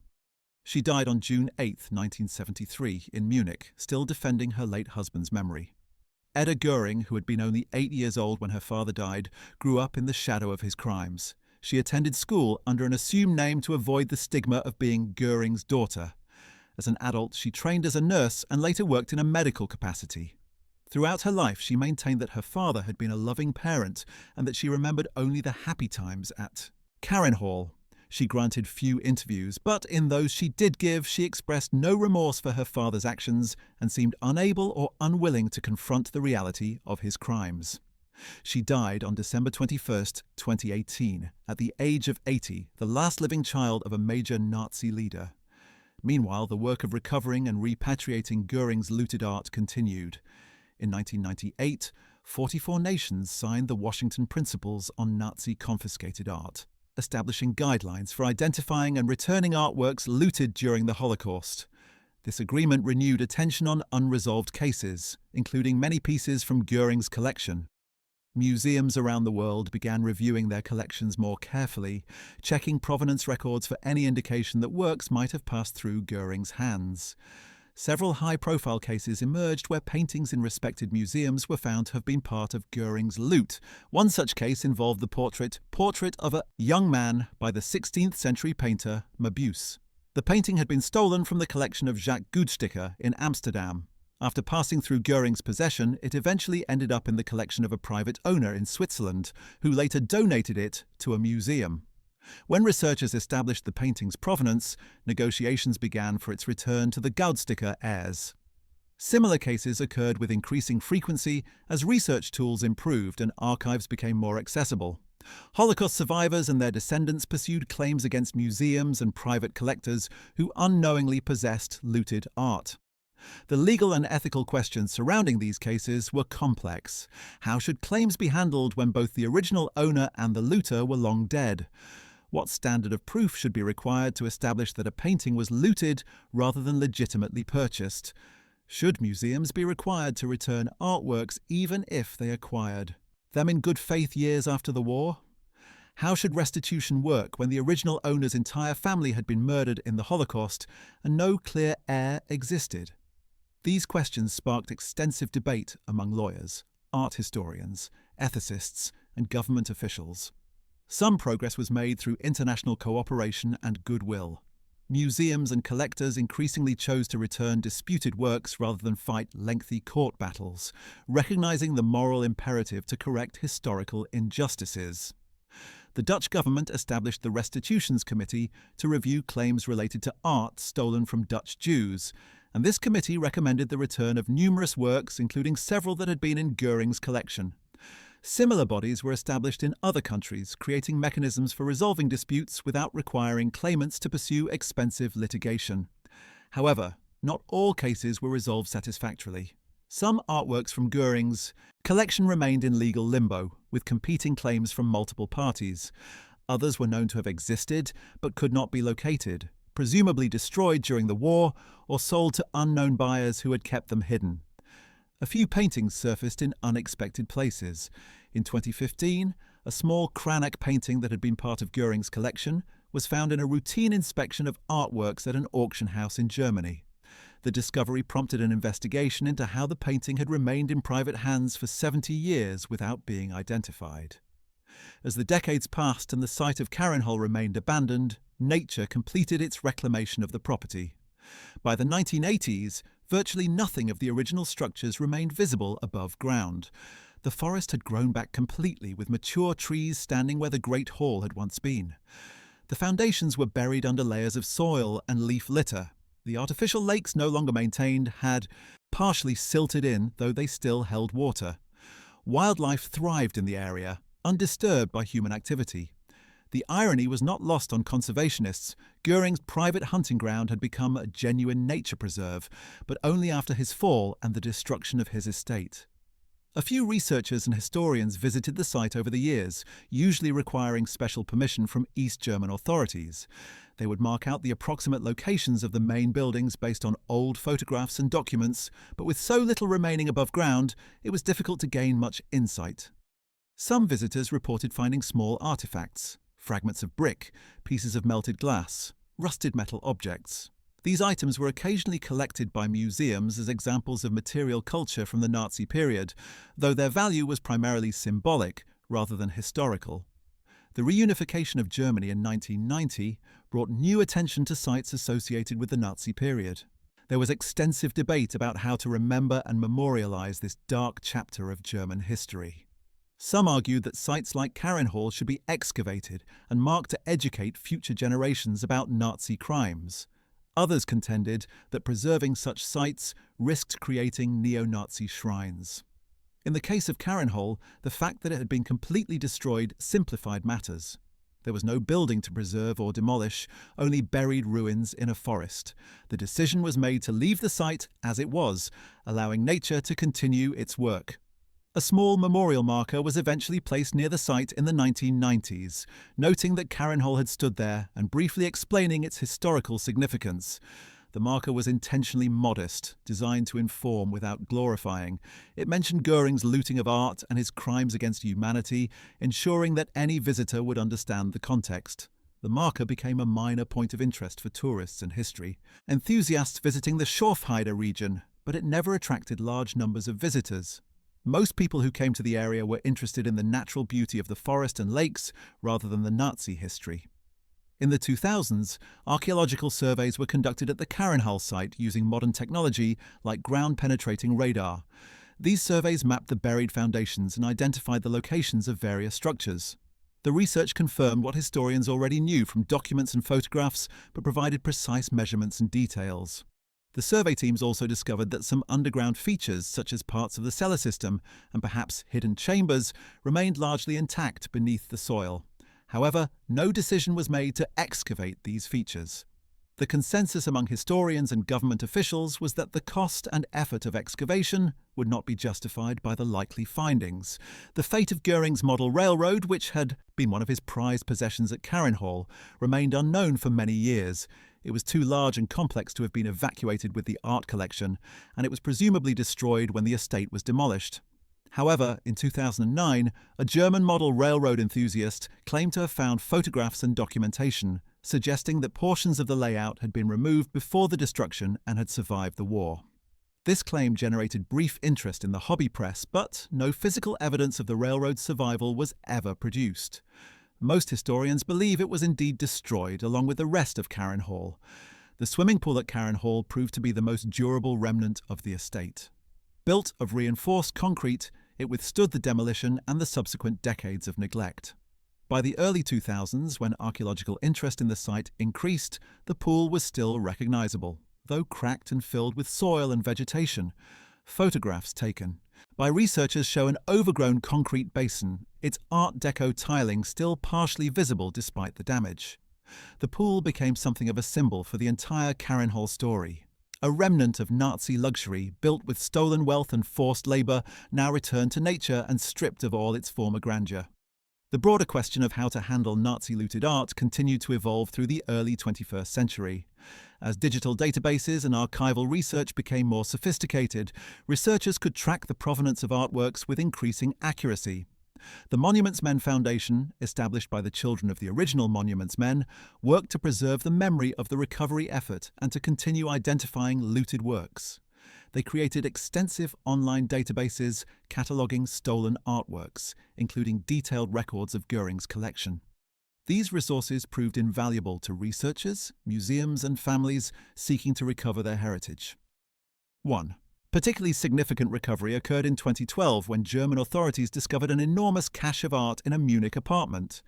She died on June 8, 1973, in Munich, still defending her late husband's memory. Edda Göring, who had been only 8 years old when her father died, grew up in the shadow of his crimes. She attended school under an assumed name to avoid the stigma of being Göring's daughter. As an adult, she trained as a nurse and later worked in a medical capacity. Throughout her life, she maintained that her father had been a loving parent and that she remembered only the happy times at Karenhall. She granted few interviews, but in those she did give, she expressed no remorse for her father's actions and seemed unable or unwilling to confront the reality of his crimes. She died on December 21, 2018, at the age of 80, the last living child of a major Nazi leader. Meanwhile, the work of recovering and repatriating Göring's looted art continued. In 1998, 44 nations signed the Washington Principles on Nazi confiscated art, establishing guidelines for identifying and returning artworks looted during the Holocaust. This agreement renewed attention on unresolved cases, including many pieces from Göring's collection. Museums around the world began reviewing their collections more carefully, checking provenance records for any indication that works might have passed through Göring's hands. Several high-profile cases emerged where paintings in respected museums were found to have been part of Göring's loot. One such case involved the portrait of a young man by the 16th century painter Möbius. The painting had been stolen from the collection of Jacques Goudsticker in Amsterdam. After passing through Göring's possession, it eventually ended up in the collection of a private owner in Switzerland, who later donated it to a museum. When researchers established the painting's provenance, negotiations began for its return to the Goudsticker heirs. Similar cases occurred with increasing frequency as research tools improved and archives became more accessible. Holocaust survivors and their descendants pursued claims against museums and private collectors who unknowingly possessed looted art. The legal and ethical questions surrounding these cases were complex. How should claims be handled when both the original owner and the looter were long dead? What standard of proof should be required to establish that a painting was looted rather than legitimately purchased? Should museums be required to return artworks even if they acquired them in good faith years after the war? How should restitution work when the original owner's entire family had been murdered in the Holocaust and no clear heir existed? These questions sparked extensive debate among lawyers, art historians, ethicists, and government officials. Some progress was made through international cooperation and goodwill. Museums and collectors increasingly chose to return disputed works rather than fight lengthy court battles, recognizing the moral imperative to correct historical injustices. The Dutch government established the Restitutions Committee to review claims related to art stolen from Dutch Jews, and this committee recommended the return of numerous works, including several that had been in Göring's collection. Similar bodies were established in other countries, creating mechanisms for resolving disputes without requiring claimants to pursue expensive litigation. However, not all cases were resolved satisfactorily. Some artworks from Göring's collection remained in legal limbo, with competing claims from multiple parties. Others were known to have existed, but could not be located, presumably destroyed during the war or sold to unknown buyers who had kept them hidden. A few paintings surfaced in unexpected places. In 2015, a small Cranach painting that had been part of Göring's collection was found in a routine inspection of artworks at an auction house in Germany. The discovery prompted an investigation into how the painting had remained in private hands for 70 years without being identified. As the decades passed and the site of Karenhall remained abandoned, nature completed its reclamation of the property. By the 1980s, virtually nothing of the original structures remained visible above ground. The forest had grown back completely, with mature trees standing where the Great Hall had once been. The foundations were buried under layers of soil and leaf litter. The artificial lakes no longer maintained had partially silted in, though they still held water. Wildlife thrived in the area, undisturbed by human activity. The irony was not lost on conservationists. Göring's private hunting ground had become a genuine nature preserve, but only after his fall and the destruction of his estate. A few researchers and historians visited the site over the years, usually requiring special permission from East German authorities. They would mark out the approximate locations of the main buildings based on old photographs and documents, but with so little remaining above ground, it was difficult to gain much insight. Some visitors reported finding small artifacts, fragments of brick, pieces of melted glass, rusted metal objects. These items were occasionally collected by museums as examples of material culture from the Nazi period, though their value was primarily symbolic rather than historical. The reunification of Germany in 1990 brought new attention to sites associated with the Nazi period. There was extensive debate about how to remember and memorialize this dark chapter of German history. Some argued that sites like Karenhall should be excavated and marked to educate future generations about Nazi crimes. Others contended that preserving such sites risked creating neo-Nazi shrines. In the case of Karenhall, the fact that it had been completely destroyed simplified matters. There was no building to preserve or demolish, only buried ruins in a forest. The decision was made to leave the site as it was, allowing nature to continue its work. A small memorial marker was eventually placed near the site in the 1990s, noting that Karenhall had stood there and briefly explaining its historical significance. The marker was intentionally modest, designed to inform without glorifying. It mentioned Göring's looting of art and his crimes against humanity, ensuring that any visitor would understand the context. The marker became a minor point of interest for tourists and history enthusiasts visiting the Schorfheide region, but it never attracted large numbers of visitors. Most people who came to the area were interested in the natural beauty of the forest and lakes rather than the Nazi history. In the 2000s, archaeological surveys were conducted at the Karenhall site using modern technology like ground-penetrating radar. These surveys mapped the buried foundations and identified the locations of various structures. The research confirmed what historians already knew from documents and photographs, but provided precise measurements and details. The survey teams also discovered that some underground features, such as parts of the cellar system and perhaps hidden chambers, remained largely intact beneath the soil. However, no decision was made to excavate these features. The consensus among historians and government officials was that the cost and effort of excavation would not be justified by the likely findings. The fate of Göring's model railroad, which had been one of his prized possessions at Karenhall, remained unknown for many years. It was too large and complex to have been evacuated with the art collection, and it was presumably destroyed when the estate was demolished. However, in 2009, a German model railroad enthusiast claimed to have found photographs and documentation suggesting that portions of the layout had been removed before the destruction and had survived the war. This claim generated brief interest in the hobby press, but no physical evidence of the railroad's survival was ever produced. Most historians believe it was indeed destroyed along with the rest of Karenhall. The swimming pool at Karenhall proved to be the most durable remnant of the estate. Built of reinforced concrete, it withstood the demolition and the subsequent decades of neglect. By the early 2000s, when archaeological interest in the site increased, the pool was still recognizable, though cracked and filled with soil and vegetation. Photographs taken by researchers show an overgrown concrete basin, its Art Deco tiling still partially visible despite the damage. The pool became something of a symbol for the entire Karenhall story. A remnant of Nazi luxury, built with stolen wealth and forced labour, now returned to nature and stripped of all its former grandeur. The broader question of how to handle Nazi-looted art continued to evolve through the early 21st century. As digital databases and archival research became more sophisticated, researchers could track the provenance of artworks with increasing accuracy. The Monuments Men Foundation, established by the children of the original Monuments Men, worked to preserve the memory of the recovery effort and to continue identifying looted works. They created extensive online databases cataloguing stolen artworks, including detailed records of Göring's collection. These resources proved invaluable to researchers, museums, and families seeking to recover their heritage. 1. Particularly significant recovery occurred in 2012 when German authorities discovered an enormous cache of art in a Munich apartment.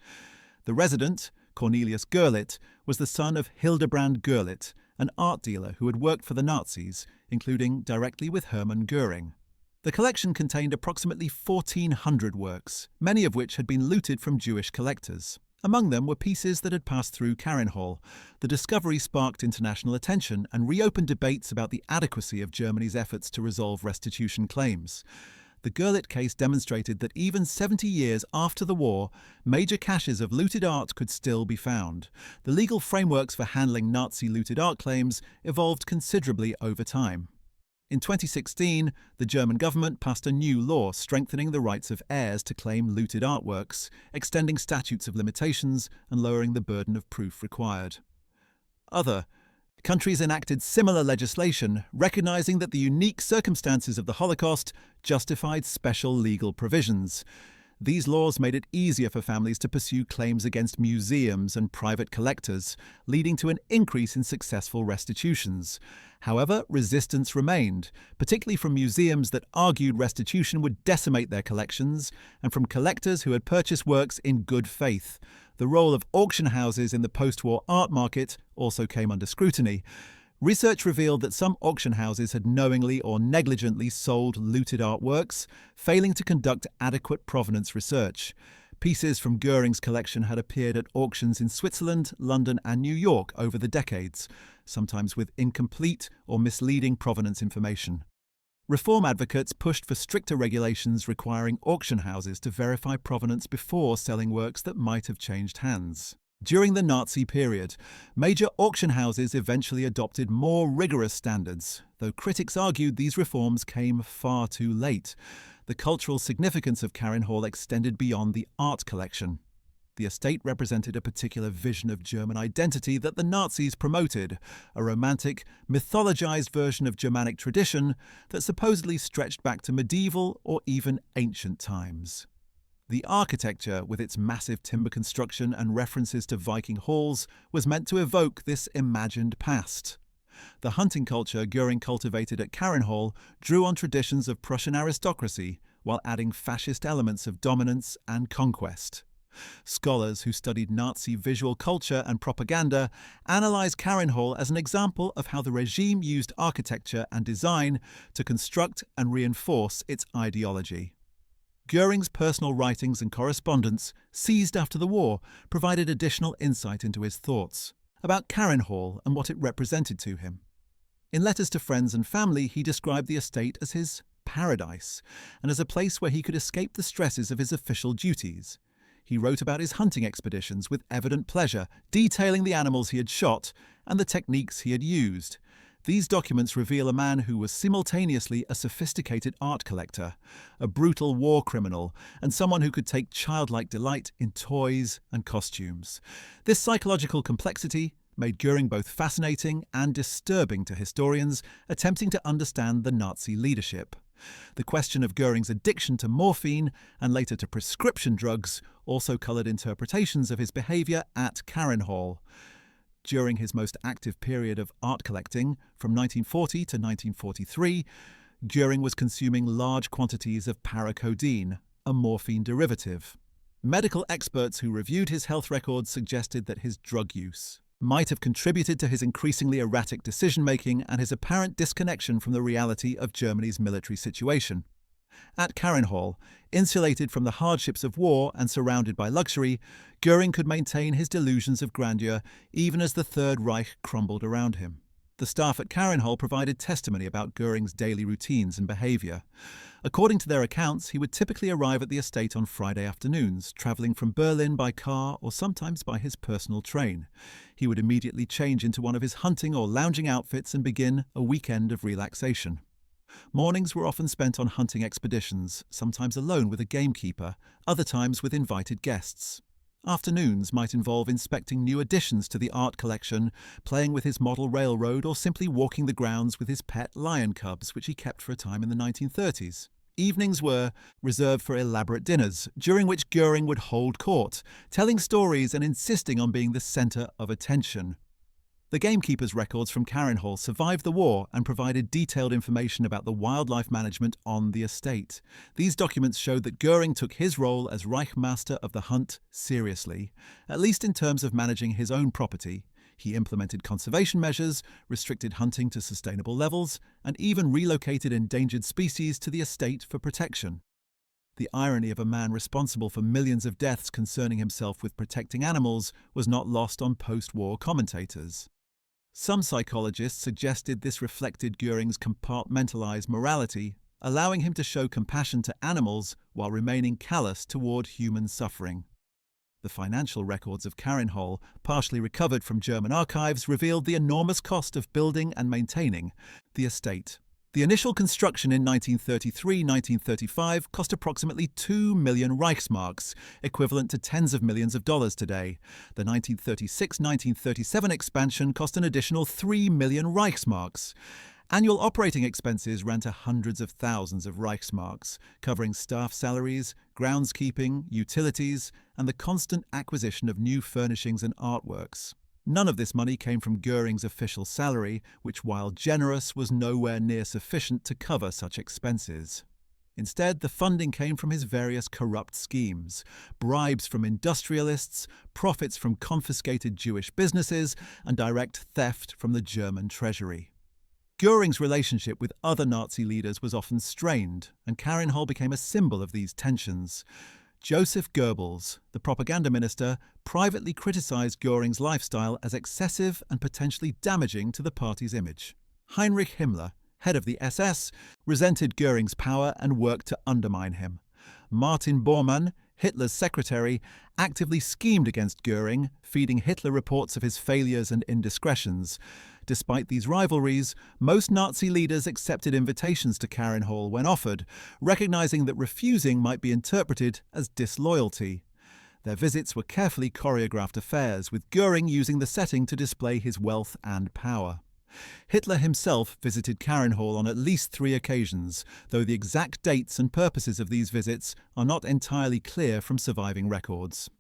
The resident, Cornelius Görlitz, was the son of Hildebrand Görlitz, an art dealer who had worked for the Nazis, including directly with Hermann Göring. The collection contained approximately 1,400 works, many of which had been looted from Jewish collectors. Among them were pieces that had passed through Karenhall. The discovery sparked international attention and reopened debates about the adequacy of Germany's efforts to resolve restitution claims. The Görlitz case demonstrated that even 70 years after the war, major caches of looted art could still be found. The legal frameworks for handling Nazi-looted art claims evolved considerably over time. In 2016, the German government passed a new law strengthening the rights of heirs to claim looted artworks, extending statutes of limitations and lowering the burden of proof required. Other countries enacted similar legislation, recognizing that the unique circumstances of the Holocaust justified special legal provisions. These laws made it easier for families to pursue claims against museums and private collectors, leading to an increase in successful restitutions. However, resistance remained, particularly from museums that argued restitution would decimate their collections, and from collectors who had purchased works in good faith. The role of auction houses in the post-war art market also came under scrutiny. Research revealed that some auction houses had knowingly or negligently sold looted artworks, failing to conduct adequate provenance research. Pieces from Göring's collection had appeared at auctions in Switzerland, London, and New York over the decades, sometimes with incomplete or misleading provenance information. Reform advocates pushed for stricter regulations requiring auction houses to verify provenance before selling works that might have changed hands. During the Nazi period, major auction houses eventually adopted more rigorous standards, though critics argued these reforms came far too late. The cultural significance of Karenhall extended beyond the art collection. The estate represented a particular vision of German identity that the Nazis promoted, a romantic, mythologized version of Germanic tradition that supposedly stretched back to medieval or even ancient times. The architecture, with its massive timber construction and references to Viking halls, was meant to evoke this imagined past. The hunting culture Göring cultivated at Karenhall drew on traditions of Prussian aristocracy while adding fascist elements of dominance and conquest. Scholars who studied Nazi visual culture and propaganda analyzed Karenhall as an example of how the regime used architecture and design to construct and reinforce its ideology. Göring's personal writings and correspondence, seized after the war, provided additional insight into his thoughts. about Karenhall and what it represented to him. In letters to friends and family, he described the estate as his paradise and as a place where he could escape the stresses of his official duties. He wrote about his hunting expeditions with evident pleasure, detailing the animals he had shot and the techniques he had used. These documents reveal a man who was simultaneously a sophisticated art collector, a brutal war criminal, and someone who could take childlike delight in toys and costumes. This psychological complexity made Göring both fascinating and disturbing to historians attempting to understand the Nazi leadership. The question of Göring's addiction to morphine and later to prescription drugs also coloured interpretations of his behaviour at Karenhall. During his most active period of art collecting, from 1940 to 1943, Göring was consuming large quantities of paracodeine, a morphine derivative. Medical experts who reviewed his health records suggested that his drug use might have contributed to his increasingly erratic decision-making and his apparent disconnection from the reality of Germany's military situation. At Karenhall, insulated from the hardships of war and surrounded by luxury, Göring could maintain his delusions of grandeur even as the Third Reich crumbled around him. The staff at Karenhall provided testimony about Göring's daily routines and behaviour. According to their accounts, he would typically arrive at the estate on Friday afternoons, travelling from Berlin by car or sometimes by his personal train. He would immediately change into one of his hunting or lounging outfits and begin a weekend of relaxation. Mornings were often spent on hunting expeditions, sometimes alone with a gamekeeper, other times with invited guests. Afternoons might involve inspecting new additions to the art collection, playing with his model railroad, or simply walking the grounds with his pet lion cubs, which he kept for a time in the 1930s. Evenings were reserved for elaborate dinners, during which Göring would hold court, telling stories and insisting on being the centre of attention. The gamekeeper's records from Karenhall survived the war and provided detailed information about the wildlife management on the estate. These documents showed that Göring took his role as Reich Master of the hunt seriously, at least in terms of managing his own property. He implemented conservation measures, restricted hunting to sustainable levels, and even relocated endangered species to the estate for protection. The irony of a man responsible for millions of deaths concerning himself with protecting animals was not lost on post-war commentators. Some psychologists suggested this reflected Göring's compartmentalized morality, allowing him to show compassion to animals while remaining callous toward human suffering. The financial records of Karenhall, partially recovered from German archives, revealed the enormous cost of building and maintaining the estate. The initial construction in 1933-1935 cost approximately 2 million Reichsmarks, equivalent to tens of millions of dollars today. The 1936-1937 expansion cost an additional 3 million Reichsmarks. Annual operating expenses ran to hundreds of thousands of Reichsmarks, covering staff salaries, groundskeeping, utilities, and the constant acquisition of new furnishings and artworks. None of this money came from Göring's official salary, which, while generous, was nowhere near sufficient to cover such expenses. Instead, the funding came from his various corrupt schemes: bribes from industrialists, profits from confiscated Jewish businesses, and direct theft from the German treasury. Göring's relationship with other Nazi leaders was often strained, and Karenhall became a symbol of these tensions. Joseph Goebbels, the propaganda minister, privately criticized Göring's lifestyle as excessive and potentially damaging to the party's image. Heinrich Himmler, head of the SS, resented Göring's power and worked to undermine him. Martin Bormann, Hitler's secretary, actively schemed against Göring, feeding Hitler reports of his failures and indiscretions. Despite these rivalries, most Nazi leaders accepted invitations to Karenhall when offered, recognizing that refusing might be interpreted as disloyalty. Their visits were carefully choreographed affairs, with Göring using the setting to display his wealth and power. Hitler himself visited Karenhall on at least 3 occasions, though the exact dates and purposes of these visits are not entirely clear from surviving records.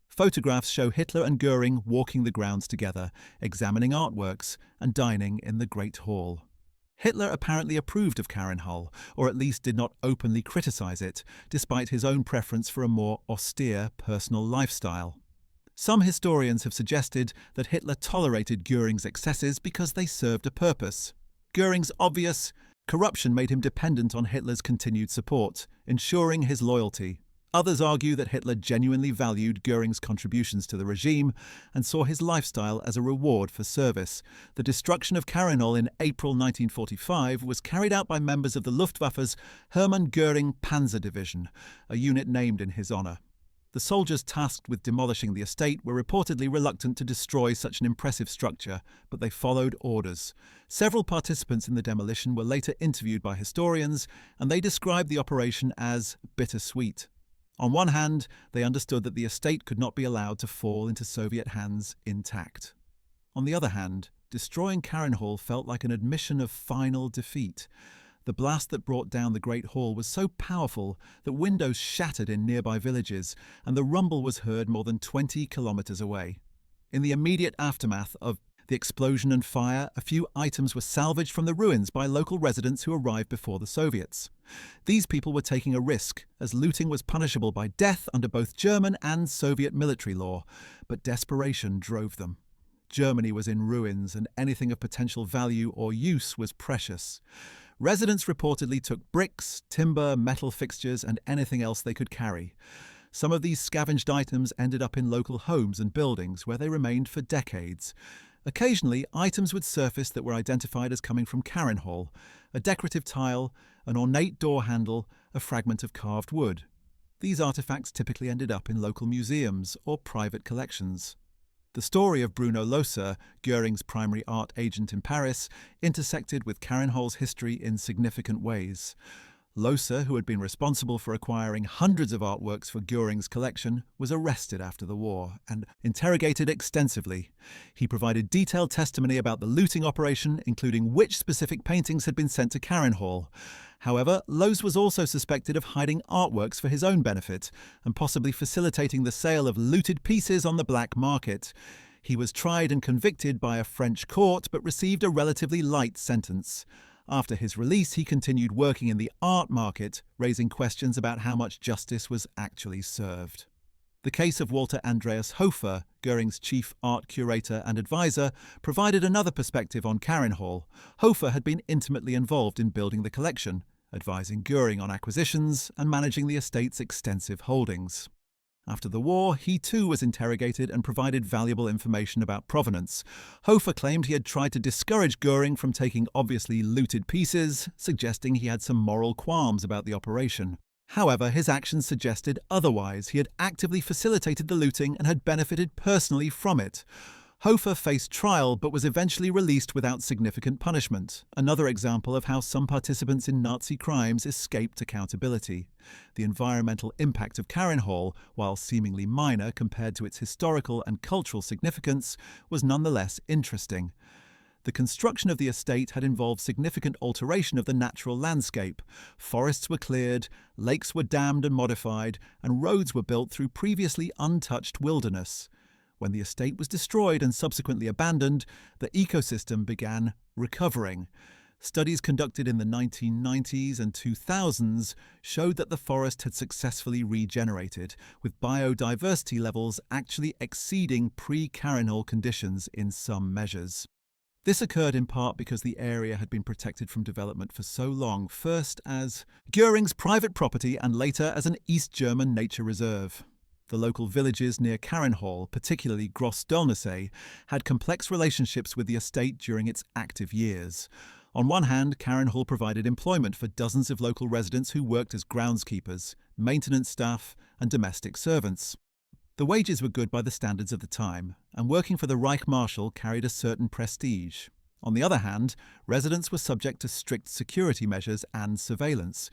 Photographs show Hitler and Göring walking the grounds together, examining artworks, and dining in the Great Hall. Hitler apparently approved of Karenhall, or at least did not openly criticize it, despite his own preference for a more austere personal lifestyle. Some historians have suggested that Hitler tolerated Göring's excesses because they served a purpose. Göring's obvious corruption made him dependent on Hitler's continued support, ensuring his loyalty. Others argue that Hitler genuinely valued Göring's contributions to the regime and saw his lifestyle as a reward for service. The destruction of Karenhall in April 1945 was carried out by members of the Luftwaffe's Hermann Göring Panzer Division, a unit named in his honor. The soldiers tasked with demolishing the estate were reportedly reluctant to destroy such an impressive structure, but they followed orders. Several participants in the demolition were later interviewed by historians, and they described the operation as bittersweet. On one hand, they understood that the estate could not be allowed to fall into Soviet hands intact. On the other hand, destroying Karenhall felt like an admission of final defeat. The blast that brought down the Great Hall was so powerful that windows shattered in nearby villages, and the rumble was heard more than 20 kilometers away. In the immediate aftermath of the explosion and fire, a few items were salvaged from the ruins by local residents who arrived before the Soviets. These people were taking a risk, as looting was punishable by death under both German and Soviet military law, but desperation drove them. Germany was in ruins, and anything of potential value or use was precious. Residents reportedly took bricks, timber, metal fixtures, and anything else they could carry. Some of these scavenged items ended up in local homes and buildings, where they remained for decades. Occasionally, items would surface that were identified as coming from Karenhall: a decorative tile, an ornate door handle, a fragment of carved wood. These artifacts typically ended up in local museums or private collections. The story of Bruno Loser, Göring's primary art agent in Paris, intersected with Karenhall's history in significant ways. Loser, who had been responsible for acquiring hundreds of artworks for Göring's collection, was arrested after the war and interrogated extensively. He provided detailed testimony about the looting operation, including which specific paintings had been sent to Karenhall. However, Loser was also suspected of hiding artworks for his own benefit and possibly facilitating the sale of looted pieces on the black market. He was tried and convicted by a French court but received a relatively light sentence. After his release, he continued working in the art market, raising questions about how much justice was actually served. The case of Walter Andreas Hofer, Göring's chief art curator and advisor, provided another perspective on Karenhall. Hofer had been intimately involved in building the collection, advising Göring on acquisitions and managing the estate's extensive holdings. After the war, he too was interrogated and provided valuable information about provenance. Hofer claimed he had tried to discourage Göring from taking obviously looted pieces, suggesting he had some moral qualms about the operation. However, his actions suggested otherwise. He had actively facilitated the looting and had benefited personally from it. Hofer faced trial but was eventually released without significant punishment, another example of how some participants in Nazi crimes escaped accountability. The environmental impact of Karenhall, while seemingly minor compared to its historical and cultural significance, was nonetheless interesting. The construction of the estate had involved significant alteration of the natural landscape. Forests were cleared, lakes were dammed and modified, and roads were built through previously untouched wilderness. When the estate was destroyed and subsequently abandoned, the ecosystem began recovering. Studies conducted in the 1990s and 2000s showed that the forest had successfully regenerated, with biodiversity levels actually exceeding pre-Carinhall conditions in some measures. This occurred in part because the area had been protected from development for so long, first as Göring's private property and later as an East German nature reserve. The local villages near Karenhall, particularly Großdölnessee, had complex relationships with the estate during its active years. On one hand, Karenhall provided employment for dozens of local residents who worked as groundskeepers, maintenance staff, and domestic servants. The wages were good by the standards of the time, and working for the Reich Marshal carried a certain prestige. On the other hand, residents were subject to strict security measures and surveillance.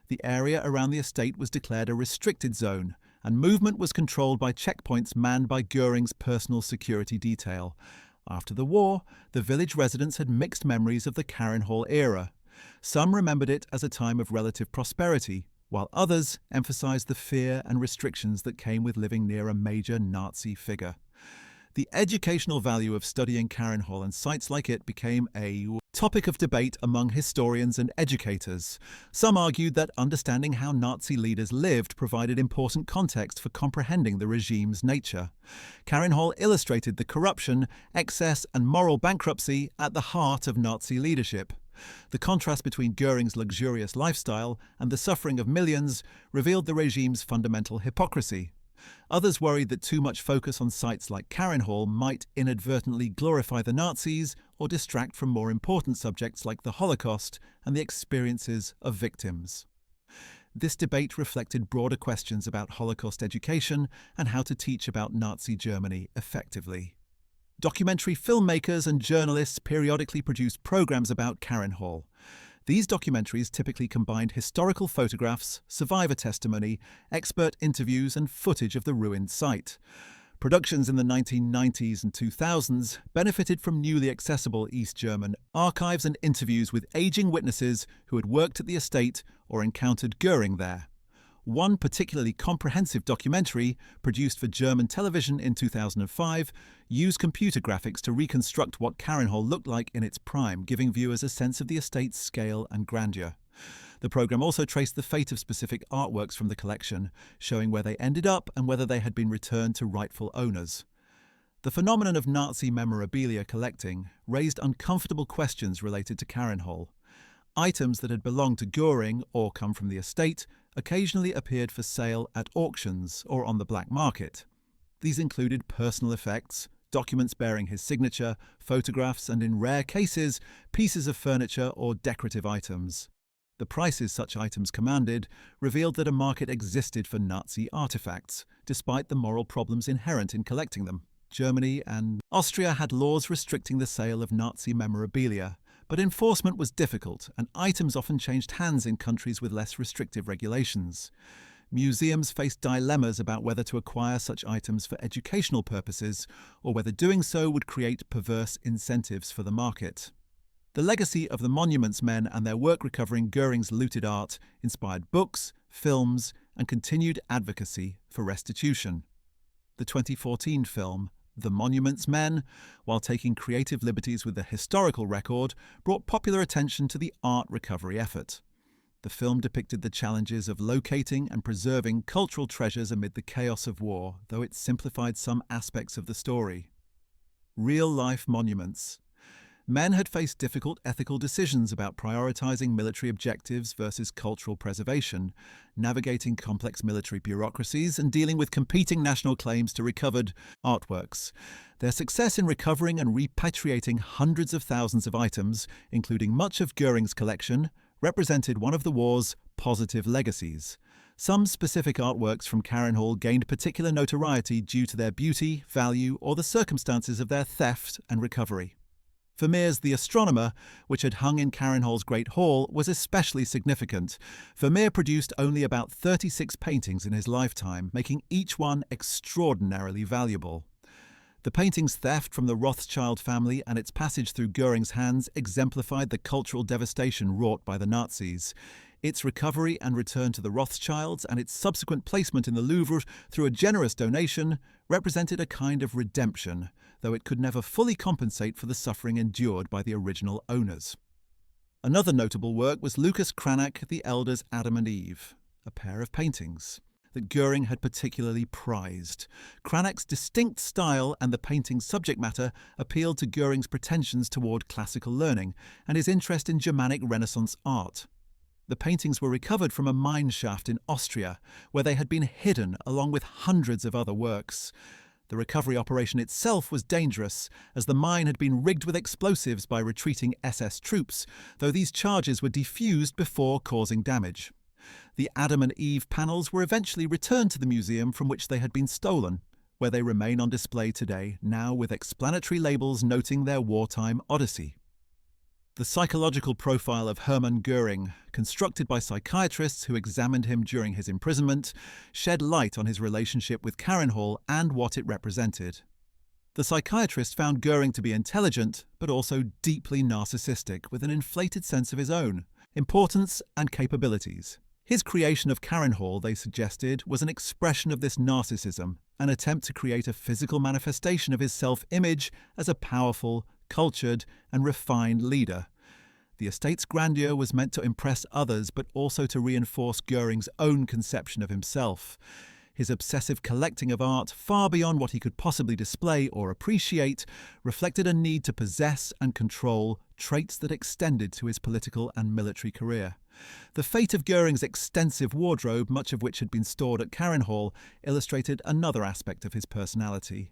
The area around the estate was declared a restricted zone, and movement was controlled by checkpoints manned by Göring's personal security detail. After the war, the village residents had mixed memories of the Karenhall era. Some remembered it as a time of relative prosperity, while others emphasized the fear and restrictions that came with living near a major Nazi figure. The educational value of studying Karenhall and sites like it became a topic of debate among historians and educators. Some argued that understanding how Nazi leaders lived provided important context for comprehending the regime's nature. Karenhall illustrated the corruption, excess, and moral bankruptcy at the heart of Nazi leadership. The contrast between Göring's luxurious lifestyle and the suffering of millions revealed the regime's fundamental hypocrisy. Others worried that too much focus on sites like Karenhall might inadvertently glorify the Nazis or distract from more important subjects like the Holocaust and the experiences of victims. This debate reflected broader questions about Holocaust education and how to teach about Nazi Germany effectively. Documentary filmmakers and journalists periodically produced programs about Karenhall. These documentaries typically combined historical photographs, survivor testimony, expert interviews, and footage of the ruined site. Productions in the 1990s and 2000s benefited from newly accessible East German archives and interviews with aging witnesses who had worked at the estate or encountered Göring there. One particularly comprehensive documentary, produced for German television in 2005, used computer graphics to reconstruct what Karenhall looked like in its prime, giving viewers a sense of the estate's scale and grandeur. The program also traced the fate of specific artworks from the collection, showing where they ended up and whether they had been returned to rightful owners. The phenomenon of Nazi memorabilia collecting raised uncomfortable questions related to Karenhall. Items that had belonged to Goring or come from the estate occasionally appeared for sale at auctions or on the black market. These included personal effects, documents bearing his signature, photographs, and in rare cases, pieces of furniture or decorative items. The prices such items commanded revealed that a market existed for Nazi artifacts, despite the moral problems inherent in collecting them. Germany and Austria had laws restricting the sale of Nazi memorabilia, but enforcement was difficult, and items often changed hands in countries with less restrictive regulations. Museums faced dilemmas about whether to acquire such items for educational purposes, or whether doing so would create perverse incentives for the market. The legacy of the monuments men and their work recovering Göring's looted art inspired books, films, and continued advocacy for restitution. The 2014 film, The Monuments Men, while taking creative liberties with the historical record, brought popular attention to the art recovery effort. The film depicted the challenges of locating and preserving cultural treasures amid the chaos of war, though it simplified some aspects of the story. Real-life monuments. Men had faced difficult ethical decisions about prioritizing military objectives versus cultural preservation, navigating complex military bureaucracies, and dealing with competing national claims to recovered artworks. Their success in recovering and repatriating hundreds of thousands of items, including much of Göring's collection, represented one of the war's positive legacies. Some specific artworks from Karenhall gained particular notoriety due to their beauty, value, or the circumstances of their theft and recovery. Vermeer's The Astronomer, which had hung in Karenhall's Great Hall, was especially significant. Vermeer produced only about 36 paintings in his lifetime, making each one extraordinarily valuable. The painting's theft from the Rothschild family and its passage through Göring's hands exemplified the cultural devastation wrought by the Nazis. Its recovery and return to the Rothschilds and its subsequent placement in the Louvre through a generous donation represented a kind of redemption, though it could never fully compensate for the suffering endured by the original owners. Another notable work was Lucas Cranach the Elder's Adam and Eve, a pair of paintings that Göring had particularly prized. Cranach's distinct style and the painting's subject matter appealed to Göring's pretensions toward classical learning and his interest in Germanic Renaissance art. The paintings were recovered from a mine shaft in Austria, where they had been hidden along with hundreds of other works. The recovery operation itself was dangerous, as the mine had been rigged with explosives by retreating SS troops, though these charges were defused before causing damage. The Adam and Eve panels were eventually returned to the museum from which they had been stolen, where they remain on display today, now with explanatory labels noting their wartime odyssey. The psychological profile of Hermann Göring, constructed by psychiatrists who examined him during his imprisonment, shed light on his relationship with Karenhall and what it represented. The psychiatrist found Göring to be intelligent, but also deeply narcissistic, with an inflated sense of his own importance and capabilities. His creation of Karenhall, they suggested, was an expression of this narcissism, an attempt to create a physical manifestation of his self-image as a powerful, cultured, and refined leader. The estate's grandeur was meant to impress others, but also to reinforce Göring's own conception of himself. His obsessive collecting of art, far beyond what he could possibly display or appreciate, reflected a need to possess and control traits that extended to his political and military career. The fate of Göring's extensive wardrobe, much of which had been stored at Karenhall, illustrated another aspect of his personality.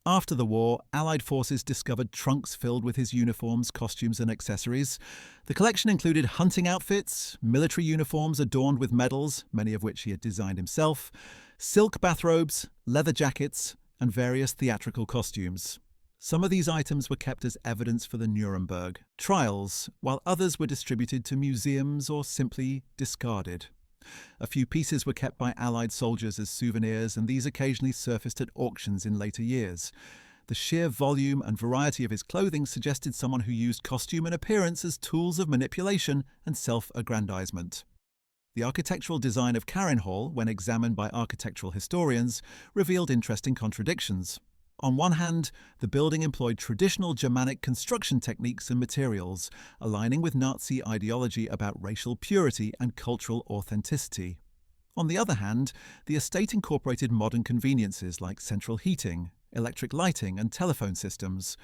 After the war, Allied forces discovered trunks filled with his uniforms, costumes and accessories. The collection included hunting outfits, military uniforms adorned with medals, many of which he had designed himself, silk bathrobes, leather jackets, and various theatrical costumes. Some of these items were kept as evidence for the Nuremberg trials, while others were distributed to museums or simply discarded. A few pieces were kept by Allied soldiers as souvenirs, and these occasionally surfaced at auctions in later years. The sheer volume and variety of his clothing suggested someone who used costume and appearance as tools of manipulation and self-aggrandizement. The architectural design of Karenhall, when examined by architectural historians, revealed interesting contradictions. On one hand, the building employed traditional Germanic construction techniques and materials, aligning with Nazi ideology about racial purity and cultural authenticity. On the other hand, the estate incorporated modern conveniences like central heating, electric lighting, and telephone systems.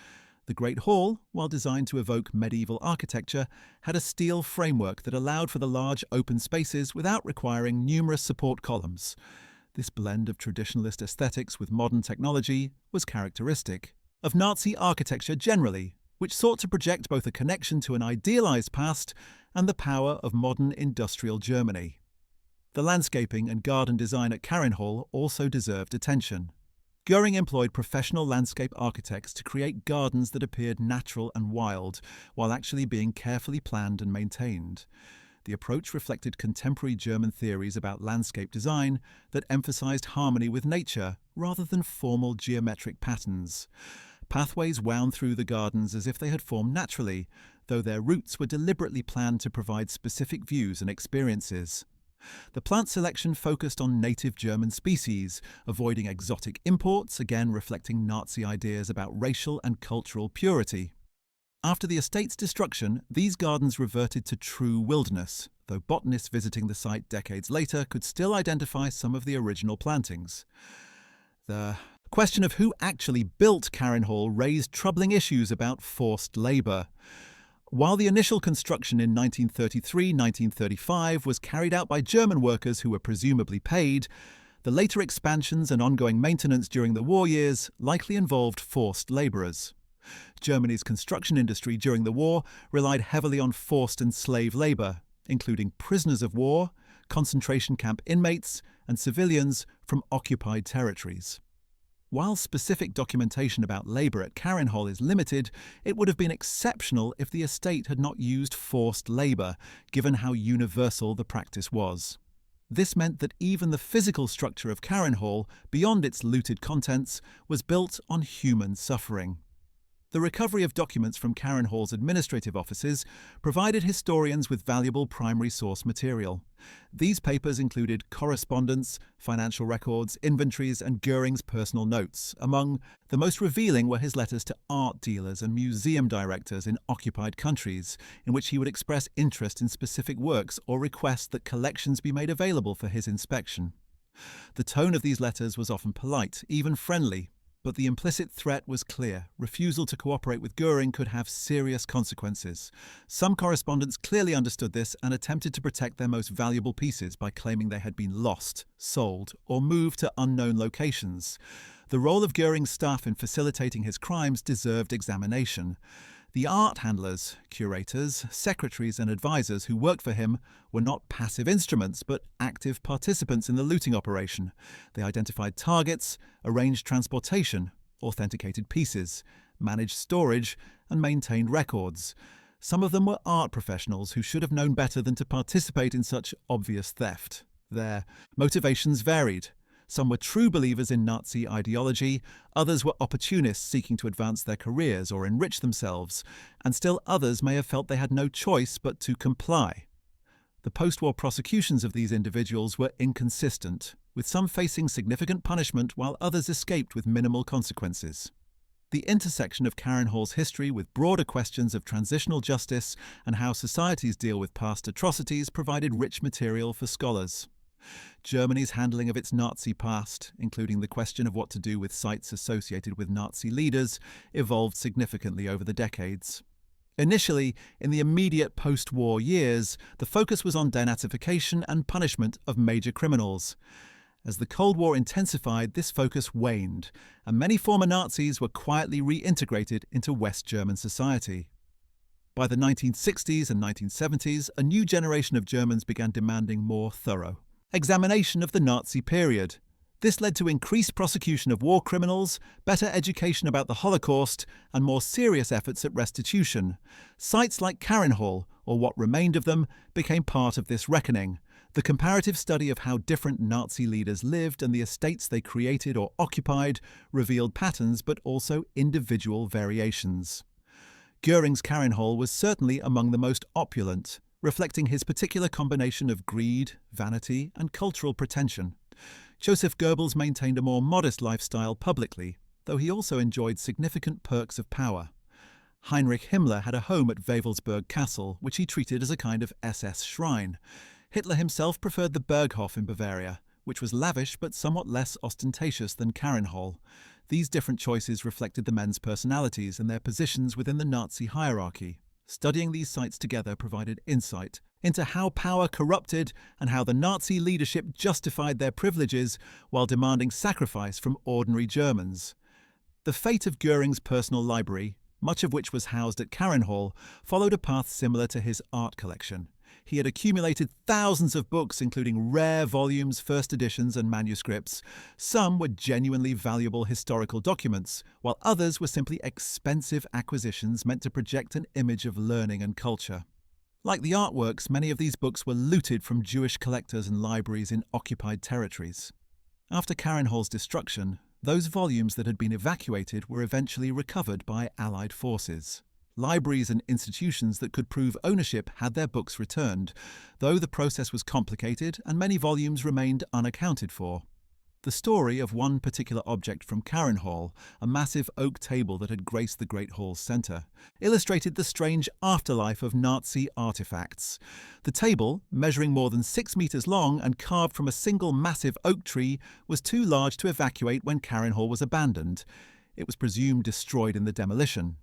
The Great Hall, while designed to evoke medieval architecture, had a steel framework that allowed for the large open spaces without requiring numerous support columns. This blend of traditionalist aesthetics with modern technology was characteristic of Nazi architecture generally, which sought to project both a connection to an idealized past and the power of modern industrial Germany. The landscaping and garden design at Karenhall also deserved attention. Göring employed professional landscape architects to create gardens that appeared natural and wild, while actually being carefully planned and maintained. The approach reflected contemporary German theories about landscape design that emphasized harmony with nature rather than formal geometric patterns. Pathways wound through the gardens as if they had formed naturally, though their routes were deliberately planned to provide specific views and experiences. The plant selection focused on native German species, avoiding exotic imports, again reflecting Nazi ideas about racial and cultural purity. After the estate's destruction, these gardens reverted to true wilderness, though botanists visiting the site decades later could still identify some of the original plantings. The question of who actually built Karenhall raised troubling issues about forced labour. While the initial construction in 1933-1935 was carried out by German workers who were presumably paid, the later expansions and ongoing maintenance during the war years likely involved forced labourers. Germany's construction industry during the war relied heavily on forced and slave labour, including prisoners of war, concentration camp inmates, and civilians from occupied territories. While specific documentation about labour at Karenhall is limited, it would have been exceptional if the estate had not used forced labour, given how universal the practice was. This meant that even the physical structure of Karenhall, beyond its looted contents, was built on human suffering. The recovery of documents from Karenhall's administrative offices provided historians with valuable primary source material. These papers included correspondence, financial records, inventories, and Göring's personal notes. Among the most revealing were his letters to art dealers and museum directors in occupied countries, in which he would express interest in specific works or request that collections be made available for his inspection. The tone of these letters was often polite, even friendly, but the implicit threat was clear. Refusal to cooperate with Göring could have serious consequences. Some correspondents clearly understood this and attempted to protect their most valuable pieces by claiming they had been lost, sold, or moved to unknown locations. The role of Göring's staff in facilitating his crimes deserved examination. The art handlers, curators, secretaries, and advisors who worked for him were not passive instruments, but active participants in the looting operation. They identified targets, arranged transportation, authenticated pieces, managed storage, and maintained records. Some of them were art professionals who should have known better than to participate in such obvious theft. Their motivations varied. Some were true believers in Nazi ideology, others were opportunists seeking to advance their careers or enrich themselves, and still others may have felt they had no choice but to comply. The post-war prosecutions of these individuals were inconsistent, with some facing significant punishment while others escaped with minimal consequences. The intersection of Karenhall's history with broader questions of transitional justice and how societies deal with past atrocities provided rich material for scholars. Germany's handling of its Nazi past, including the question of what to do with sites associated with Nazi leaders, evolved significantly over the decades. Initially, in the immediate post-war years, the focus was on denazification and punishment of major criminals. As the Cold War intensified, this focus waned, and many former Nazis were quietly reintegrated into West German society. By the 1960s and 1970s, a new generation of Germans began demanding more thorough examination of the Nazi period. This led to increased prosecution of war criminals, better education about the Holocaust, and more serious efforts at restitution. Sites like Karenhall, or what remained of them, became part of this reckoning. The comparative study of how different Nazi leaders lived and the estates they created or occupied revealed patterns but also individual variations. Göring's Karenhall was certainly among the most opulent, reflecting his particular combination of greed, vanity, and cultural pretension. Joseph Goebbels maintained a more modest lifestyle publicly, though he also enjoyed significant perks of power. Heinrich Himmler had a home at Wewelsburg Castle, which he treated as a kind of SS shrine. Hitler himself preferred the Berghof in Bavaria, which was lavish but somewhat less ostentatious than Karenhall. These different choices reflected the men's personalities and their positions within the Nazi hierarchy. Studying these sites together provided insight into how power corrupted and how the Nazi leadership justified their privileges while demanding sacrifice from ordinary Germans. The fate of Göring's personal library, much of which was housed at Karenhall, followed a path similar to his art collection. He had accumulated thousands of books, including rare volumes, first editions, and manuscripts. Some were genuinely valuable historical documents, while others were simply expensive acquisitions meant to project an image of learning and culture. Like the artworks, many of these books were looted from Jewish collectors and libraries in occupied territories. After Karenhall's destruction, those volumes that had been evacuated were eventually recovered by Allied forces. Libraries and institutions that could prove ownership had their books returned, though the process was complicated and many volumes remained unaccounted for. The story of one particular object from Karenhall, a massive oak table that had graced the Great Hall's centre, illustrated the strange afterlife of Nazi artifacts. The table, measuring more than 6 meters long and carved from a single massive oak tree, was too large to evacuate when Karenhall was abandoned. It was presumed destroyed in the demolition.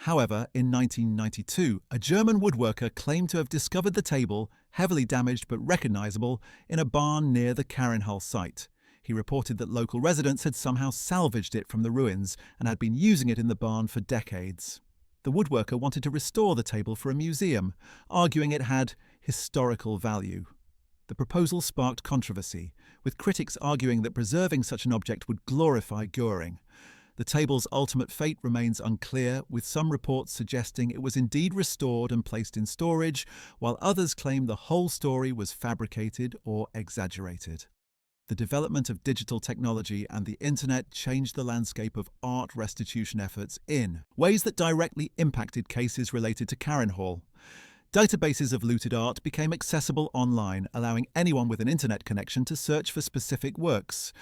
However, in 1992, a German woodworker claimed to have discovered the table, heavily damaged but recognizable, in a barn near the Karenhall site. He reported that local residents had somehow salvaged it from the ruins and had been using it in the barn for decades. The woodworker wanted to restore the table for a museum, arguing it had historical value. The proposal sparked controversy, with critics arguing that preserving such an object would glorify Goring. The table's ultimate fate remains unclear, with some reports suggesting it was indeed restored and placed in storage, while others claim the whole story was fabricated or exaggerated. The development of digital technology and the internet changed the landscape of art restitution efforts in ways that directly impacted cases related to Karenhall. Databases of looted art became accessible online, allowing anyone with an internet connection to search for specific works.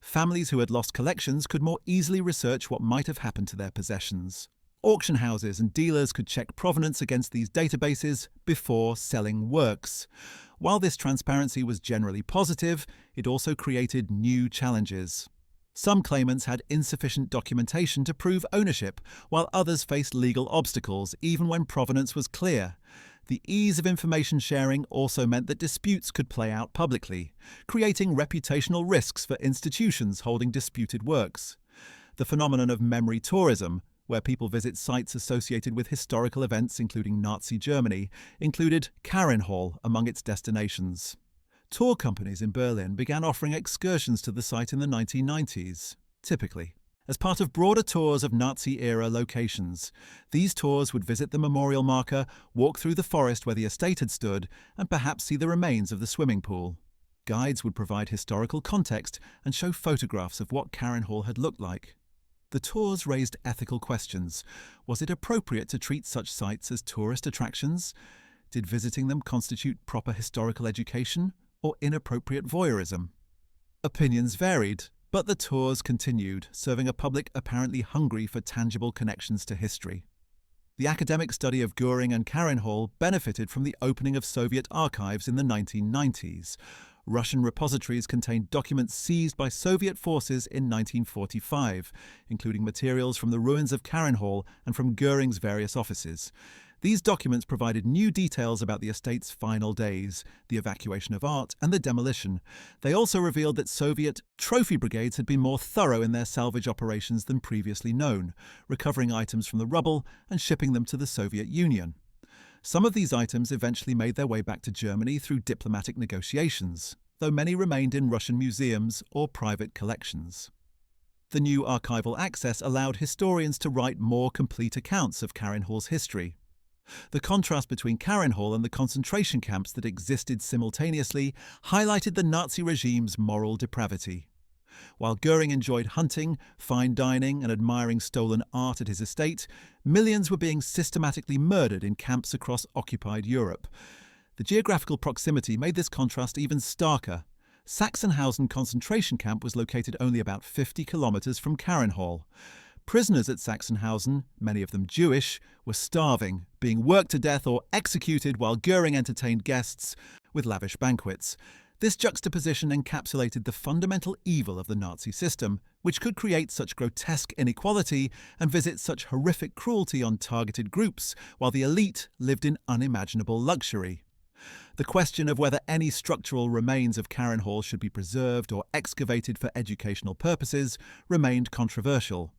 Families who had lost collections could more easily research what might have happened to their possessions. Auction houses and dealers could check provenance against these databases before selling works. While this transparency was generally positive, it also created new challenges. Some claimants had insufficient documentation to prove ownership, while others faced legal obstacles even when provenance was clear. The ease of information sharing also meant that disputes could play out publicly, creating reputational risks for institutions holding disputed works. The phenomenon of memory tourism, where people visit sites associated with historical events including Nazi Germany, included Karenhall among its destinations. Tour companies in Berlin began offering excursions to the site in the 1990s, typically as part of broader tours of Nazi-era locations. These tours would visit the memorial marker, walk through the forest where the estate had stood, and perhaps see the remains of the swimming pool. Guides would provide historical context and show photographs of what Karenhall had looked like. The tours raised ethical questions. Was it appropriate to treat such sites as tourist attractions? Did visiting them constitute proper historical education or inappropriate voyeurism? Opinions varied, but the tours continued, serving a public apparently hungry for tangible connections to history. The academic study of Goring and Karenhall benefited from the opening of Soviet archives in the 1990s. Russian repositories contained documents seized by Soviet forces in 1945, including materials from the ruins of Karenhall and from Göring's various offices. These documents provided new details about the estate's final days, the evacuation of art, and the demolition. They also revealed that Soviet trophy brigades had been more thorough in their salvage operations than previously known, recovering items from the rubble and shipping them to the Soviet Union. Some of these items eventually made their way back to Germany through diplomatic negotiations, though many remained in Russian museums or private collections. The new archival access allowed historians to write more complete accounts of Karenhall's history. The contrast between Karenhall and the concentration camps that existed simultaneously highlighted the Nazi regime's moral depravity. While Göring enjoyed hunting, fine dining, and admiring stolen art at his estate, millions were being systematically murdered in camps across occupied Europe. The geographical proximity made this contrast even starker. Sachsenhausen concentration camp was located only about 50 kilometers from Karenhall. Prisoners at Sachsenhausen, many of them Jewish, were starving, being worked to death or executed while Göring entertained guests with lavish banquets. This juxtaposition encapsulated the fundamental evil of the Nazi system, which could create such grotesque inequality and visit such horrific cruelty on targeted groups, while the elite lived in unimaginable luxury. The question of whether any structural remains of Karenhall should be preserved or excavated for educational purposes remained controversial.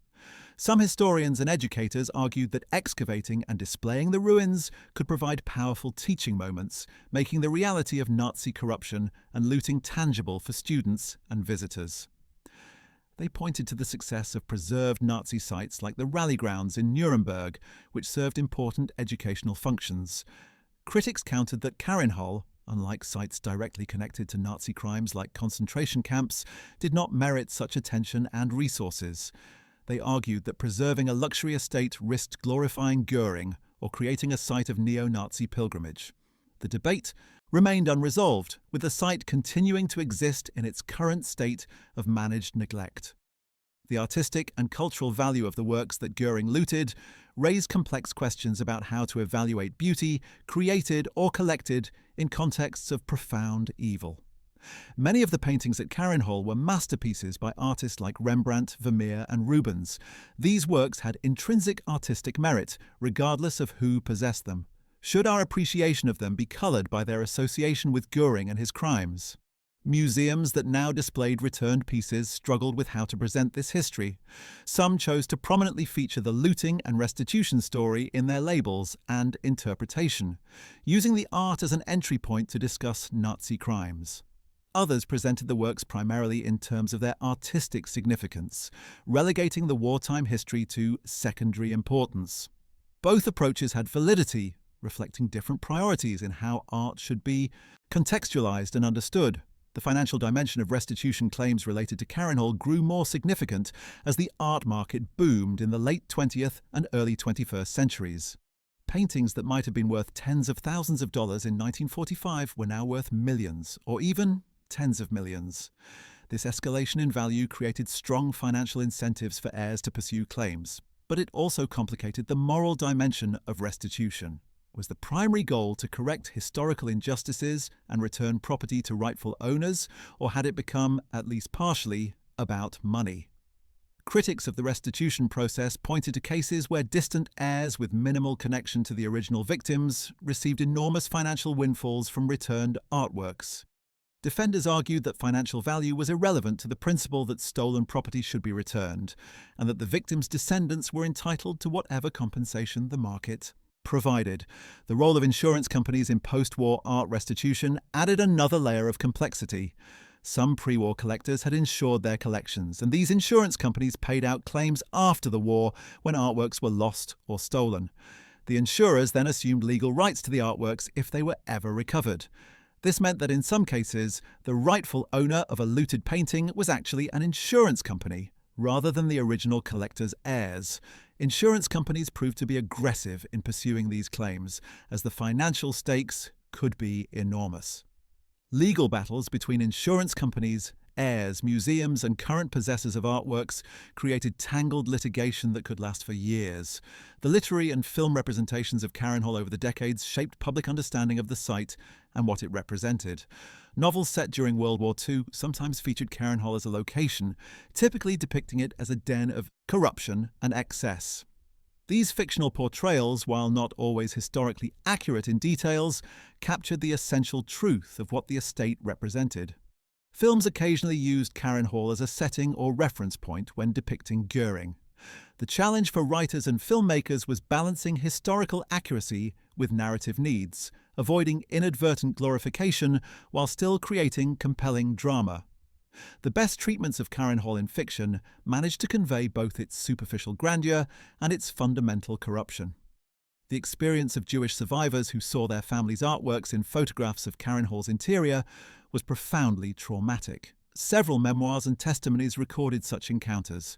Some historians and educators argued that excavating and displaying the ruins could provide powerful teaching moments, making the reality of Nazi corruption and looting tangible for students and visitors. They pointed to the success of preserved Nazi sites like the rally grounds in Nuremberg, which served important educational functions. Critics countered that Karenhall, unlike sites directly connected to Nazi crimes like concentration camps, did not merit such attention and resources. They argued that preserving a luxury estate risked glorifying Göring or creating a site of neo-Nazi pilgrimage. The debate remained unresolved, with the site continuing to exist in its current state of managed neglect. The artistic and cultural value of the works that Göring looted raised complex questions about how to evaluate beauty, created or collected, in contexts of profound evil. Many of the paintings at Karenhall were masterpieces by artists like Rembrandt, Vermeer, and Rubens. These works had intrinsic artistic merit, regardless of who possessed them. Should our appreciation of them be coloured by their association with Göring and his crimes? Museums that now displayed returned pieces struggled with how to present this history. Some chose to prominently feature the looting and restitution story in their labels and interpretation, using the art as an entry point to discuss Nazi crimes. Others presented the works primarily in terms of their artistic significance, relegating the wartime history to secondary importance. Both approaches had validity, reflecting different priorities in how art should be contextualized and understood. The financial dimension of restitution claims related to Karenhall grew more significant as the art market boomed in the late 20th and early 21st centuries. Paintings that might have been worth tens of thousands of dollars in 1945 were now worth millions, or even tens of millions. This escalation in value created strong financial incentives for heirs to pursue claims, but it also complicated the moral dimension of restitution. Was the primary goal to correct historical injustices and return property to rightful owners, or had it become, at least partially, about money? Critics of the restitution process pointed to cases where distant heirs with minimal connection to the original victims received enormous financial windfalls from returned artworks. Defenders argued that financial value was irrelevant to the principle that stolen property should be returned, and that the victims' descendants were entitled to whatever compensation the market provided. The role of insurance companies in post-war art restitution added another layer of complexity. Some pre-war collectors had insured their collections, and these insurance companies paid out claims after the war when artworks were lost or stolen. The insurers then assumed legal rights to the artworks if they were ever recovered. This meant that in some cases, the rightful owner of a looted painting was actually an insurance company, rather than the original collector's heirs. Insurance companies proved to be aggressive in pursuing these claims, as the financial stakes could be enormous. Legal battles between insurance companies, heirs, museums, and current possessors of artworks created tangled litigation that could last for years. The literary and film representations of Karenhall over the decades shaped public understanding of the site and what it represented. Novels set during World War II sometimes featured Karenhall as a location, typically depicting it as a den of corruption and excess. These fictional portrayals, while not always historically accurate in details, captured the essential truth of what the estate represented. Films occasionally used Karenhall as a setting or reference point when depicting Göring. The challenge for writers and filmmakers was balancing historical accuracy with narrative needs, avoiding inadvertent glorification while still creating compelling drama. The best treatments of Karenhall in fiction managed to convey both its superficial grandeur and its fundamental corruption. The experience of Jewish survivors who saw their families' artworks in photographs of Karenhall's interior was profoundly traumatic. Several memoirs and testimonies recorded such encounters.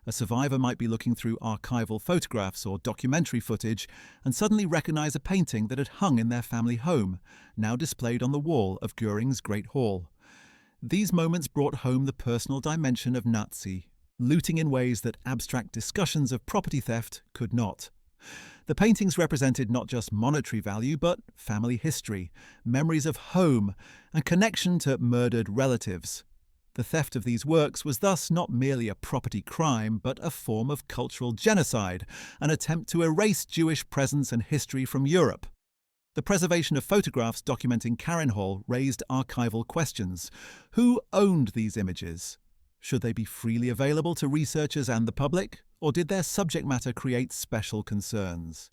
A survivor might be looking through archival photographs or documentary footage and suddenly recognize a painting that had hung in their family home, now displayed on the wall of Göring's Great Hall. These moments brought home the personal dimension of Nazi looting in ways that abstract discussions of property theft could not. The paintings represented not just monetary value, but family history, memories of home, and connection to murdered relatives. The theft of these works was thus not merely a property crime, but a form of cultural genocide, an attempt to erase Jewish presence and history from Europe. The preservation of photographs documenting Karenhall raised archival questions. Who owned these images? Should they be freely available to researchers and the public, or did their subject matter create special concerns?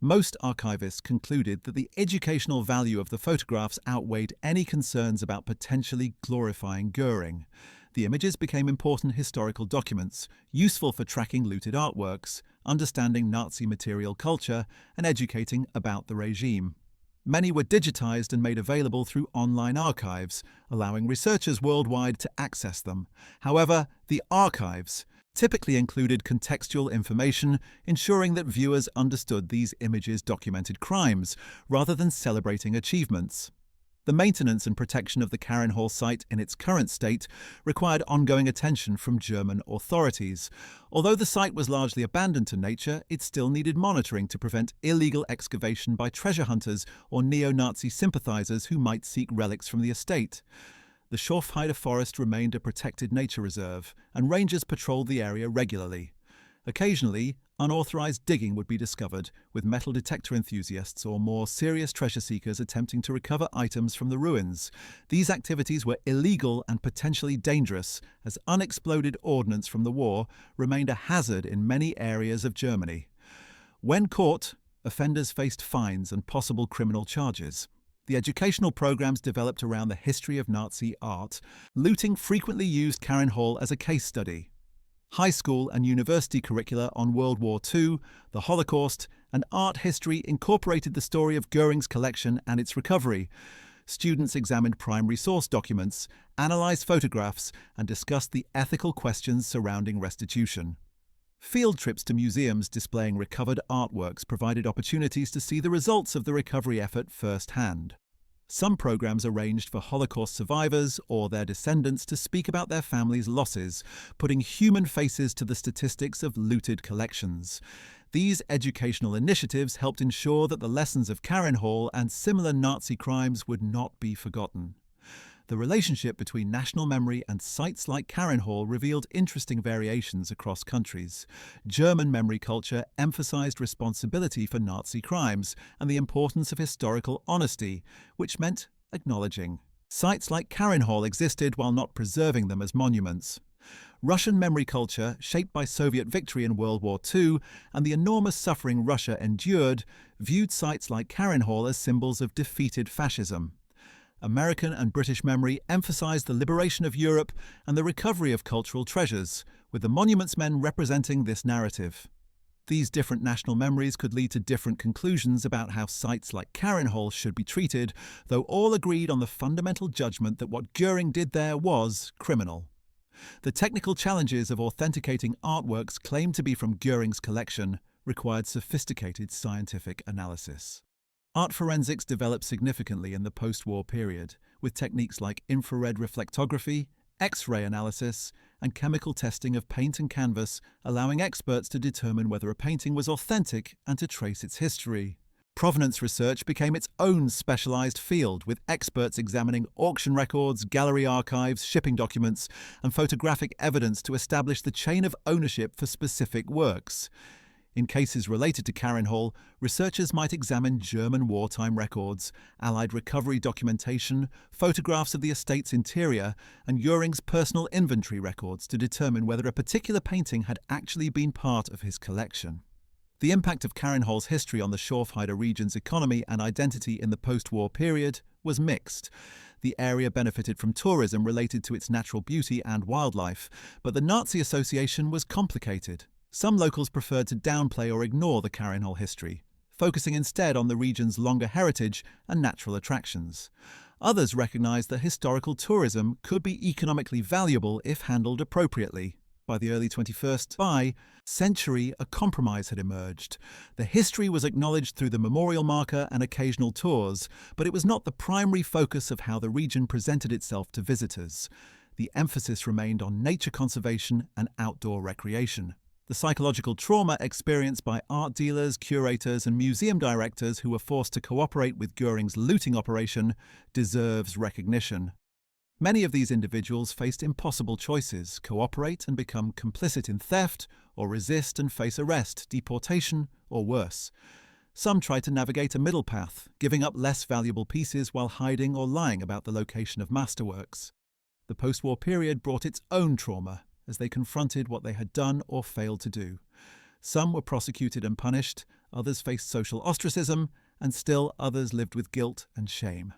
Most archivists concluded that the educational value of the photographs outweighed any concerns about potentially glorifying Göring. The images became important historical documents, useful for tracking looted artworks, understanding Nazi material culture, and educating about the regime. Many were digitized and made available through online archives, allowing researchers worldwide to access them. However, the archives typically included contextual information, ensuring that viewers understood these images documented crimes, rather than celebrating achievements. The maintenance and protection of the Karenhall site in its current state required ongoing attention from German authorities. Although the site was largely abandoned to nature, it still needed monitoring to prevent illegal excavation by treasure hunters or neo-Nazi sympathizers who might seek relics from the estate. The Schorfheide forest remained a protected nature reserve, and rangers patrolled the area regularly. Occasionally, unauthorized digging would be discovered, with metal detector enthusiasts or more serious treasure seekers attempting to recover items from the ruins. These activities were illegal and potentially dangerous, as unexploded ordnance from the war remained a hazard in many areas of Germany. When caught, offenders faced fines and possible criminal charges. The educational programs developed around the history of Nazi art. Looting frequently used Karenhall as a case study. High school and university curricula on World War II, the Holocaust, and art history incorporated the story of Göring's collection and its recovery. Students examined primary source documents, analyzed photographs, and discussed the ethical questions surrounding restitution. Field trips to museums displaying recovered artworks provided opportunities to see the results of the recovery effort firsthand. Some programs arranged for Holocaust survivors or their descendants to speak about their families' losses, putting human faces to the statistics of looted collections. These educational initiatives helped ensure that the lessons of Karenhall and similar Nazi crimes would not be forgotten. The relationship between national memory and sites like Karenhall revealed interesting variations across countries. German memory culture emphasized responsibility for Nazi crimes and the importance of historical honesty, which meant acknowledging. Sites like Karenhall existed while not preserving them as monuments. Russian memory culture, shaped by Soviet victory in World War II and the enormous suffering Russia endured, viewed sites like Karenhall as symbols of defeated fascism. American and British memory emphasized the liberation of Europe and the recovery of cultural treasures, with the monuments men representing this narrative. These different national memories could lead to different conclusions about how sites like Karenhall should be treated, though all agreed on the fundamental judgment that what Göring did there was criminal. The technical challenges of authenticating artworks claimed to be from Göring's collection required sophisticated scientific analysis. Art forensics developed significantly in the post-war period, with techniques like infrared reflectography, X-ray analysis, and chemical testing of paint and canvas, allowing experts to determine whether a painting was authentic and to trace its history. Provenance research became its own specialized field, with experts examining auction records, gallery archives, shipping documents, and photographic evidence to establish the chain of ownership for specific works. In cases related to Karenhall, researchers might examine German wartime records, Allied recovery documentation, photographs of the estate's interior, and Göring's personal inventory records to determine whether a particular painting had actually been part of his collection. The impact of Karenhall's history on the Schorfheide region's economy and identity in the post-war period was mixed. The area benefited from tourism related to its natural beauty and wildlife, but the Nazi association was complicated. Some locals preferred to downplay or ignore the Carinhall history, focusing instead on the region's longer heritage and natural attractions. Others recognized that historical tourism could be economically valuable if handled appropriately. By the early 21st century, a compromise had emerged. The history was acknowledged through the memorial marker and occasional tours, but it was not the primary focus of how the region presented itself to visitors. The emphasis remained on nature conservation and outdoor recreation. The psychological trauma experienced by art dealers, curators, and museum directors who were forced to cooperate with Göring's looting operation deserves recognition. Many of these individuals faced impossible choices: cooperate and become complicit in theft, or resist and face arrest, deportation, or worse. Some tried to navigate a middle path, giving up less valuable pieces while hiding or lying about the location of masterworks. The post-war period brought its own trauma, as they confronted what they had done or failed to do. Some were prosecuted and punished, others faced social ostracism, and still others lived with guilt and shame.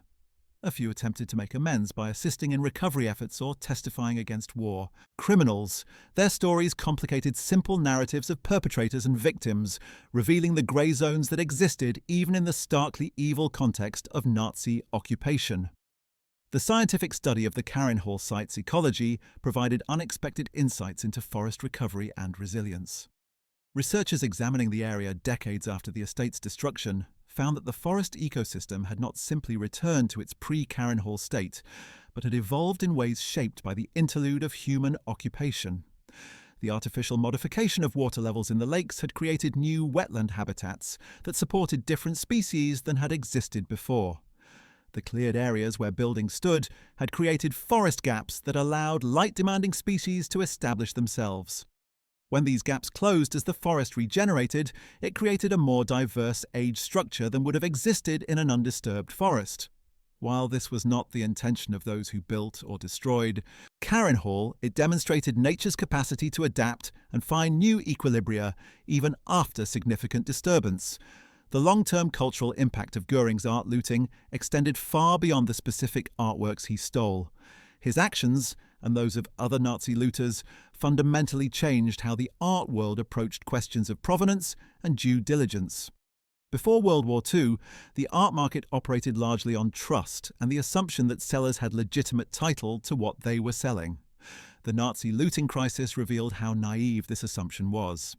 A few attempted to make amends by assisting in recovery efforts or testifying against war. Criminals, their stories complicated simple narratives of perpetrators and victims, revealing the grey zones that existed even in the starkly evil context of Nazi occupation. The scientific study of the Carinhall site's ecology provided unexpected insights into forest recovery and resilience. Researchers examining the area decades after the estate's destruction found that the forest ecosystem had not simply returned to its pre-Carinhall state, but had evolved in ways shaped by the interlude of human occupation. The artificial modification of water levels in the lakes had created new wetland habitats that supported different species than had existed before. The cleared areas where buildings stood had created forest gaps that allowed light-demanding species to establish themselves. When these gaps closed as the forest regenerated, it created a more diverse age structure than would have existed in an undisturbed forest. While this was not the intention of those who built or destroyed Karenhall, it demonstrated nature's capacity to adapt and find new equilibria even after significant disturbance. The long-term cultural impact of Göring's art looting extended far beyond the specific artworks he stole. His actions, and those of other Nazi looters, fundamentally changed how the art world approached questions of provenance and due diligence. Before World War II, the art market operated largely on trust and the assumption that sellers had legitimate title to what they were selling. The Nazi looting crisis revealed how naive this assumption was.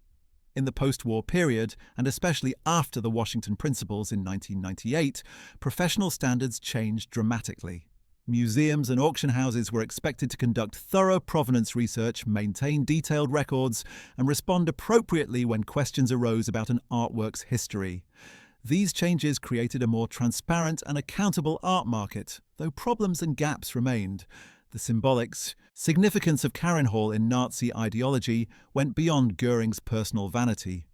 In the post-war period, and especially after the Washington Principles in 1998, professional standards changed dramatically. Museums and auction houses were expected to conduct thorough provenance research, maintain detailed records, and respond appropriately when questions arose about an artwork's history. These changes created a more transparent and accountable art market, though problems and gaps remained. The symbolic significance of Karenhall in Nazi ideology went beyond Göring's personal vanity.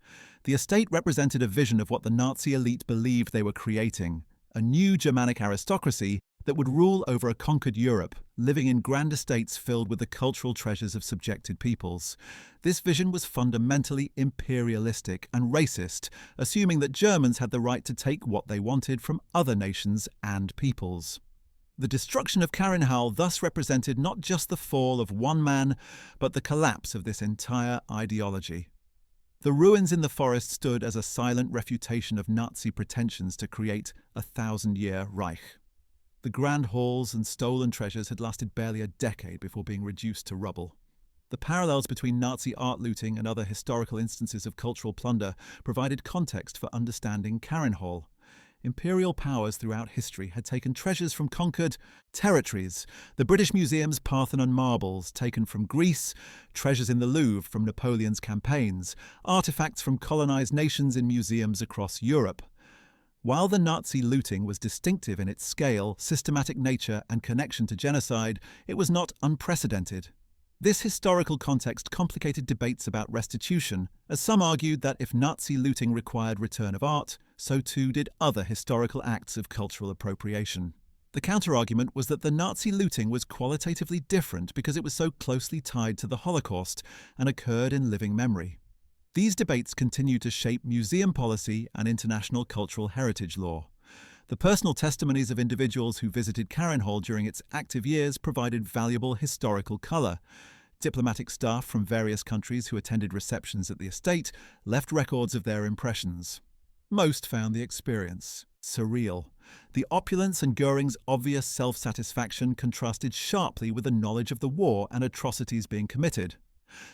The estate represented a vision of what the Nazi elite believed they were creating, a new Germanic aristocracy that would rule over a conquered Europe, living in grand estates filled with the cultural treasures of subjected peoples. This vision was fundamentally imperialistic and racist, assuming that Germans had the right to take what they wanted from other nations and peoples. The destruction of Karenhall thus represented not just the fall of one man, but the collapse of this entire ideology. The ruins in the forest stood as a silent refutation of Nazi pretensions to create a 1,000-year Reich. The grand halls and stolen treasures had lasted barely a decade before being reduced to rubble. The parallels between Nazi art looting and other historical instances of cultural plunder provided context for understanding Karenhall. Imperial powers throughout history had taken treasures from conquered territories. The British Museum's Parthenon marbles taken from Greece, treasures in the Louvre from Napoleon's campaigns, artifacts from colonized nations in museums across Europe. While the Nazi looting was distinctive in its scale, systematic nature, and connection to genocide, it was not unprecedented. This historical context complicated debates about restitution, as some argued that if Nazi looting required return of art, so too did other historical acts of cultural appropriation. The counterargument was that the Nazi looting was qualitatively different because it was so closely tied to the Holocaust and occurred in living memory. These debates continued to shape museum policy and international cultural heritage law. The personal testimonies of individuals who visited Karenhall during its active years provided valuable historical colour. Diplomatic staff from various countries who attended receptions at the estate left records of their impressions. Most found the experience surreal. The opulence and Göring's obvious self-satisfaction contrasted sharply with the knowledge of the war and atrocities being committed.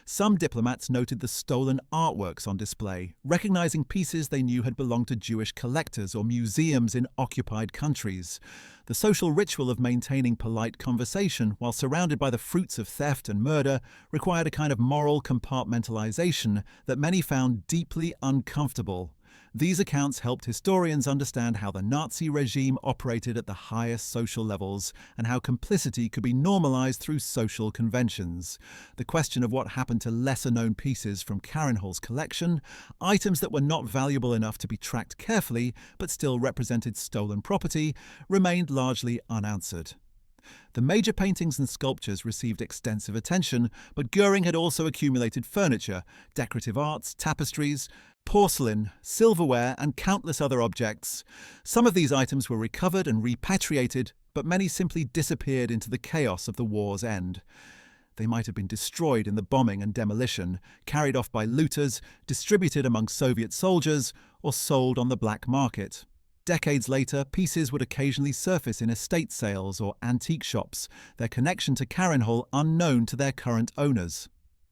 Some diplomats noted the stolen artworks on display, recognizing pieces they knew had belonged to Jewish collectors or museums in occupied countries. The social ritual of maintaining polite conversation while surrounded by the fruits of theft and murder required a kind of moral compartmentalization that many found deeply uncomfortable. These accounts helped historians understand how the Nazi regime operated at the highest social levels and how complicity could be normalized through social conventions. The question of what happened to lesser-known pieces from Karenhall's collection, items that were not valuable enough to be tracked carefully but still represented stolen property, remained largely unanswered. The major paintings and sculptures received extensive attention, but Göring had also accumulated furniture, decorative arts, tapestries, porcelain, silverware, and countless other objects. Some of these items were recovered and repatriated, but many simply disappeared into the chaos of the war's end. They might have been destroyed in the bombing and demolition, carried off by looters, distributed among Soviet soldiers, or sold on the black market. Decades later, pieces would occasionally surface in estate sales or antique shops, their connection to Karenhall unknown to their current owners.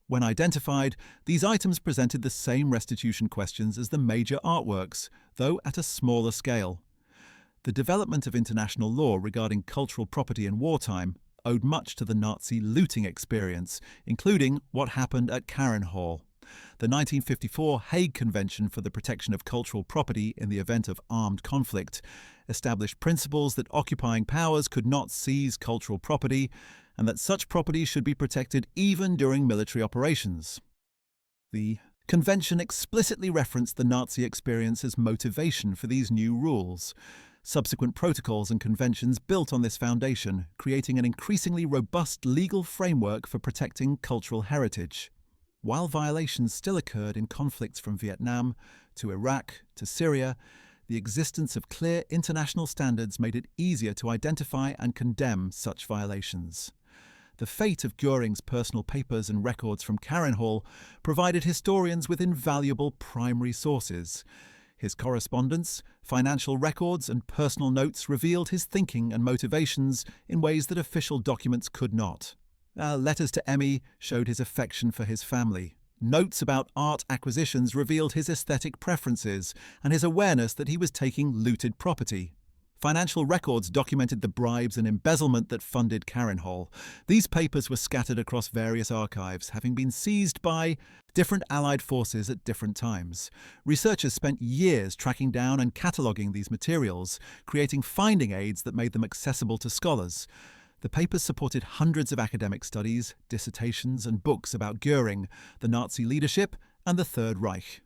When identified, these items presented the same restitution questions as the major artworks, though at a smaller scale. The development of international law regarding cultural property in wartime owed much to the Nazi looting experience, including what happened at Karenhall. The 1954 Hague Convention for the Protection of Cultural Property in the event of armed conflict established principles that occupying powers could not seize cultural property and that such property should be protected even during military operations. The convention explicitly referenced the Nazi experience as motivation for these new rules. Subsequent protocols and conventions built on this foundation, creating an increasingly robust legal framework for protecting cultural heritage. While violations still occurred in conflicts from Vietnam to Iraq to Syria, the existence of clear international standards made it easier to identify and condemn such violations. The fate of Göring's personal papers and records from Karenhall provided historians with invaluable primary sources. His correspondence, financial records, and personal notes revealed his thinking and motivations in ways that official documents could not. Letters to Emmy showed his affection for his family. Notes about art acquisitions revealed his aesthetic preferences and his awareness that he was taking looted property. Financial records documented the bribes and embezzlement that funded Karenhall. These papers were scattered across various archives, having been seized by different Allied forces at different times. Researchers spent years tracking down and cataloguing these materials, creating finding aids that made them accessible to scholars. The papers supported hundreds of academic studies, dissertations, and books about Göring, the Nazi leadership, and the Third Reich.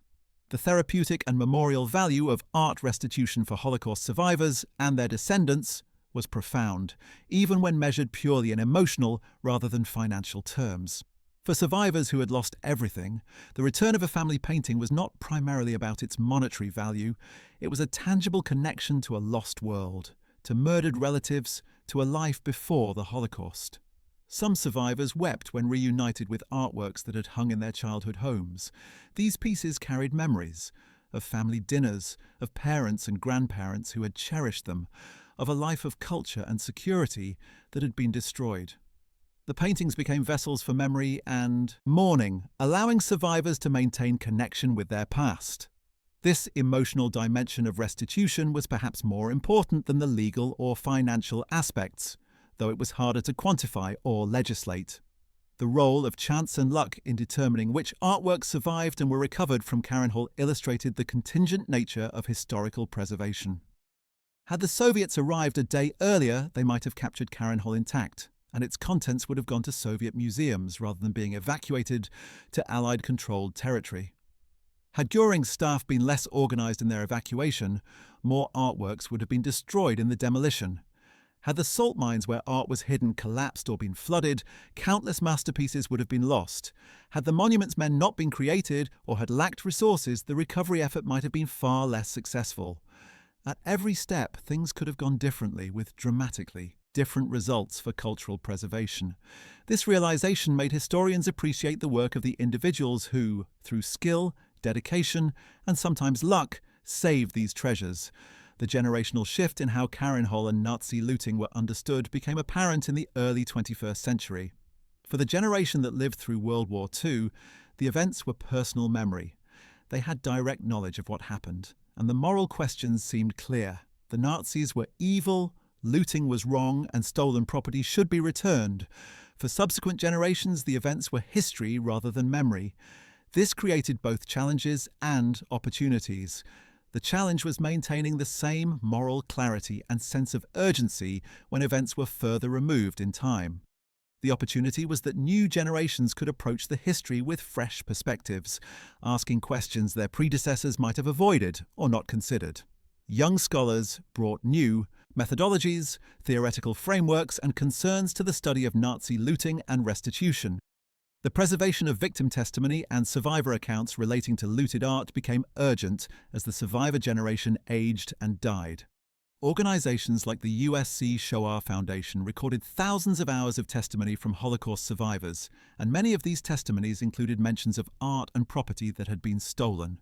The therapeutic and memorial value of art restitution for Holocaust survivors and their descendants was profound, even when measured purely in emotional rather than financial terms. For survivors who had lost everything, the return of a family painting was not primarily about its monetary value. It was a tangible connection to a lost world, to murdered relatives, to a life before the Holocaust. Some survivors wept when reunited with artworks that had hung in their childhood homes. These pieces carried memories of family dinners, of parents and grandparents who had cherished them, of a life of culture and security that had been destroyed. The paintings became vessels for memory and mourning, allowing survivors to maintain connection with their past. This emotional dimension of restitution was perhaps more important than the legal or financial aspects, though it was harder to quantify or legislate. The role of chance and luck in determining which artworks survived and were recovered from Karenhall illustrated the contingent nature of historical preservation. Had the Soviets arrived a day earlier, they might have captured Karenhall intact. and its contents would have gone to Soviet museums rather than being evacuated to Allied-controlled territory. Had Göring's staff been less organised in their evacuation, more artworks would have been destroyed in the demolition. Had the salt mines where art was hidden collapsed or been flooded, countless masterpieces would have been lost. Had the monument's men not been created or had lacked resources, the recovery effort might have been far less successful. At every step, things could have gone differently, with dramatically different results for cultural preservation. This realization made historians appreciate the work of the individuals who, through skill, dedication, and sometimes luck, saved these treasures. The generational shift in how Karenhall and Nazi looting were understood became apparent in the early 21st century. For the generation that lived through World War II, the events were personal memory. They had direct knowledge of what happened, and the moral questions seemed clear. The Nazis were evil, looting was wrong, and stolen property should be returned. For subsequent generations, the events were history rather than memory. This created both challenges and opportunities. The challenge was maintaining the same moral clarity and sense of urgency when events were further removed in time. The opportunity was that new generations could approach the history with fresh perspectives, asking questions their predecessors might have avoided or not considered. Young scholars brought new methodologies, theoretical frameworks, and concerns to the study of Nazi looting and restitution. The preservation of victim testimony and survivor accounts relating to looted art became urgent as the survivor generation aged and died. Organizations like the USC Shoah Foundation recorded thousands of hours of testimony from Holocaust survivors, and many of these testimonies included mentions of art and property that had been stolen.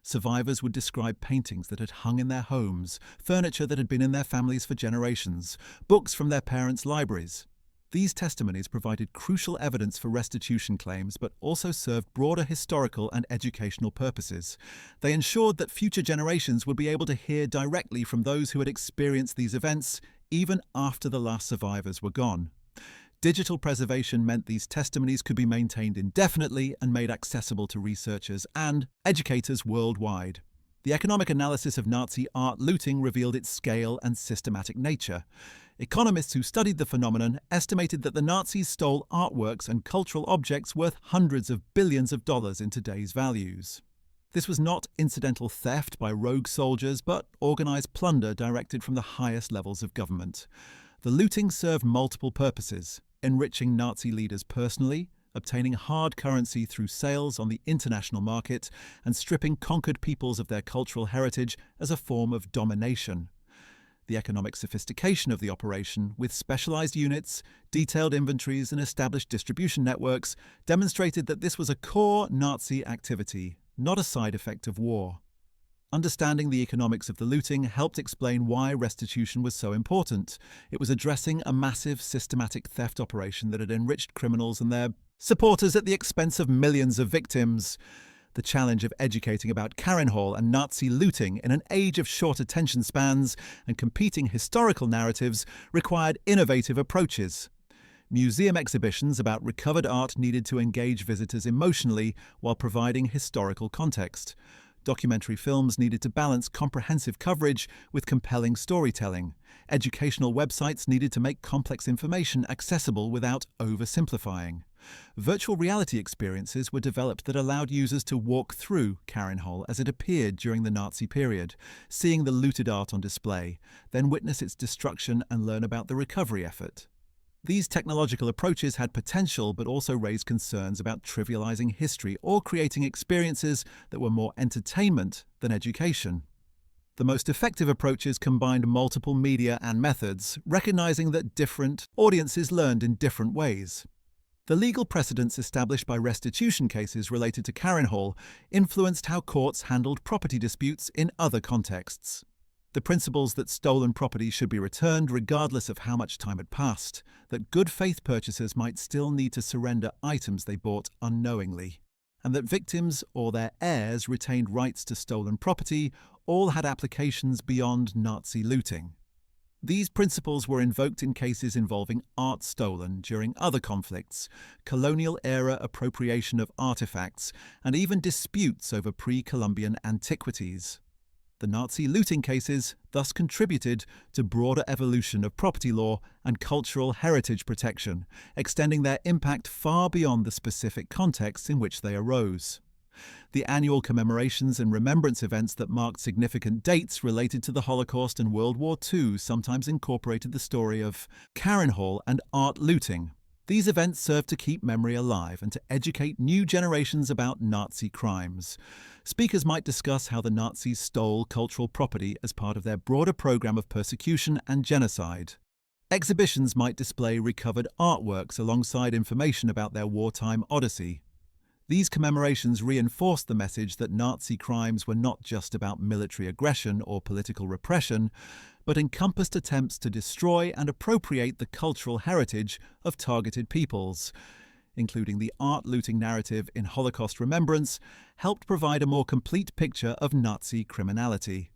Survivors would describe paintings that had hung in their homes, furniture that had been in their families for generations, books from their parents' libraries. These testimonies provided crucial evidence for restitution claims, but also served broader historical and educational purposes. They ensured that future generations would be able to hear directly from those who had experienced these events, even after the last survivors were gone. Digital preservation meant these testimonies could be maintained indefinitely and made accessible to researchers and educators worldwide. The economic analysis of Nazi art looting revealed its scale and systematic nature. Economists who studied the phenomenon estimated that the Nazis stole artworks and cultural objects worth hundreds of billions of dollars in today's values. This was not incidental theft by rogue soldiers, but organized plunder directed from the highest levels of government. The looting served multiple purposes: enriching Nazi leaders personally, obtaining hard currency through sales on the international market, and stripping conquered peoples of their cultural heritage as a form of domination. The economic sophistication of the operation, with specialized units, detailed inventories, and established distribution networks, demonstrated that this was a core Nazi activity, not a side effect of war. Understanding the economics of the looting helped explain why restitution was so important. It was addressing a massive, systematic theft operation that had enriched criminals and their supporters at the expense of millions of victims. The challenge of educating about Karenhall and Nazi looting in an age of short attention spans and competing historical narratives required innovative approaches. Museum exhibitions about recovered art needed to engage visitors emotionally while providing historical context. Documentary films needed to balance comprehensive coverage with compelling storytelling. Educational websites needed to make complex information accessible without oversimplifying. Virtual reality experiences were developed that allowed users to walk through Karenhall as it appeared during the Nazi period, seeing the looted art on display, then witness its destruction and learn about the recovery effort. These technological approaches had potential but also raised concerns about trivializing history or creating experiences that were more entertainment than education. The most effective approaches combined multiple media and methods, recognizing that different audiences learned in different ways. The legal precedents established by restitution cases related to Karenhall influenced how courts handled property disputes in other contexts. The principles that stolen property should be returned regardless of how much time had passed, that good faith purchasers might still need to surrender items they bought unknowingly, and that victims or their heirs retained rights to stolen property all had applications beyond Nazi looting. These principles were invoked in cases involving art stolen during other conflicts, colonial-era appropriation of artifacts, and even disputes over pre-Columbian antiquities. The Nazi looting cases thus contributed to broader evolution of property law and cultural heritage protection, extending their impact far beyond the specific contexts in which they arose. The annual commemorations and remembrance events that marked significant dates related to the Holocaust and World War II sometimes incorporated the story of Karenhall and art looting. These events served to keep memory alive and to educate new generations about Nazi crimes. Speakers might discuss how the Nazis stole cultural property as part of their broader program of persecution and genocide. Exhibitions might display recovered artworks alongside information about their wartime odyssey. These commemorations reinforced the message that Nazi crimes were not just about military aggression or political repression, but encompassed attempts to destroy and appropriate the cultural heritage of targeted peoples. Including the art looting narrative in Holocaust Remembrance, helped provide a more complete picture of Nazi criminality.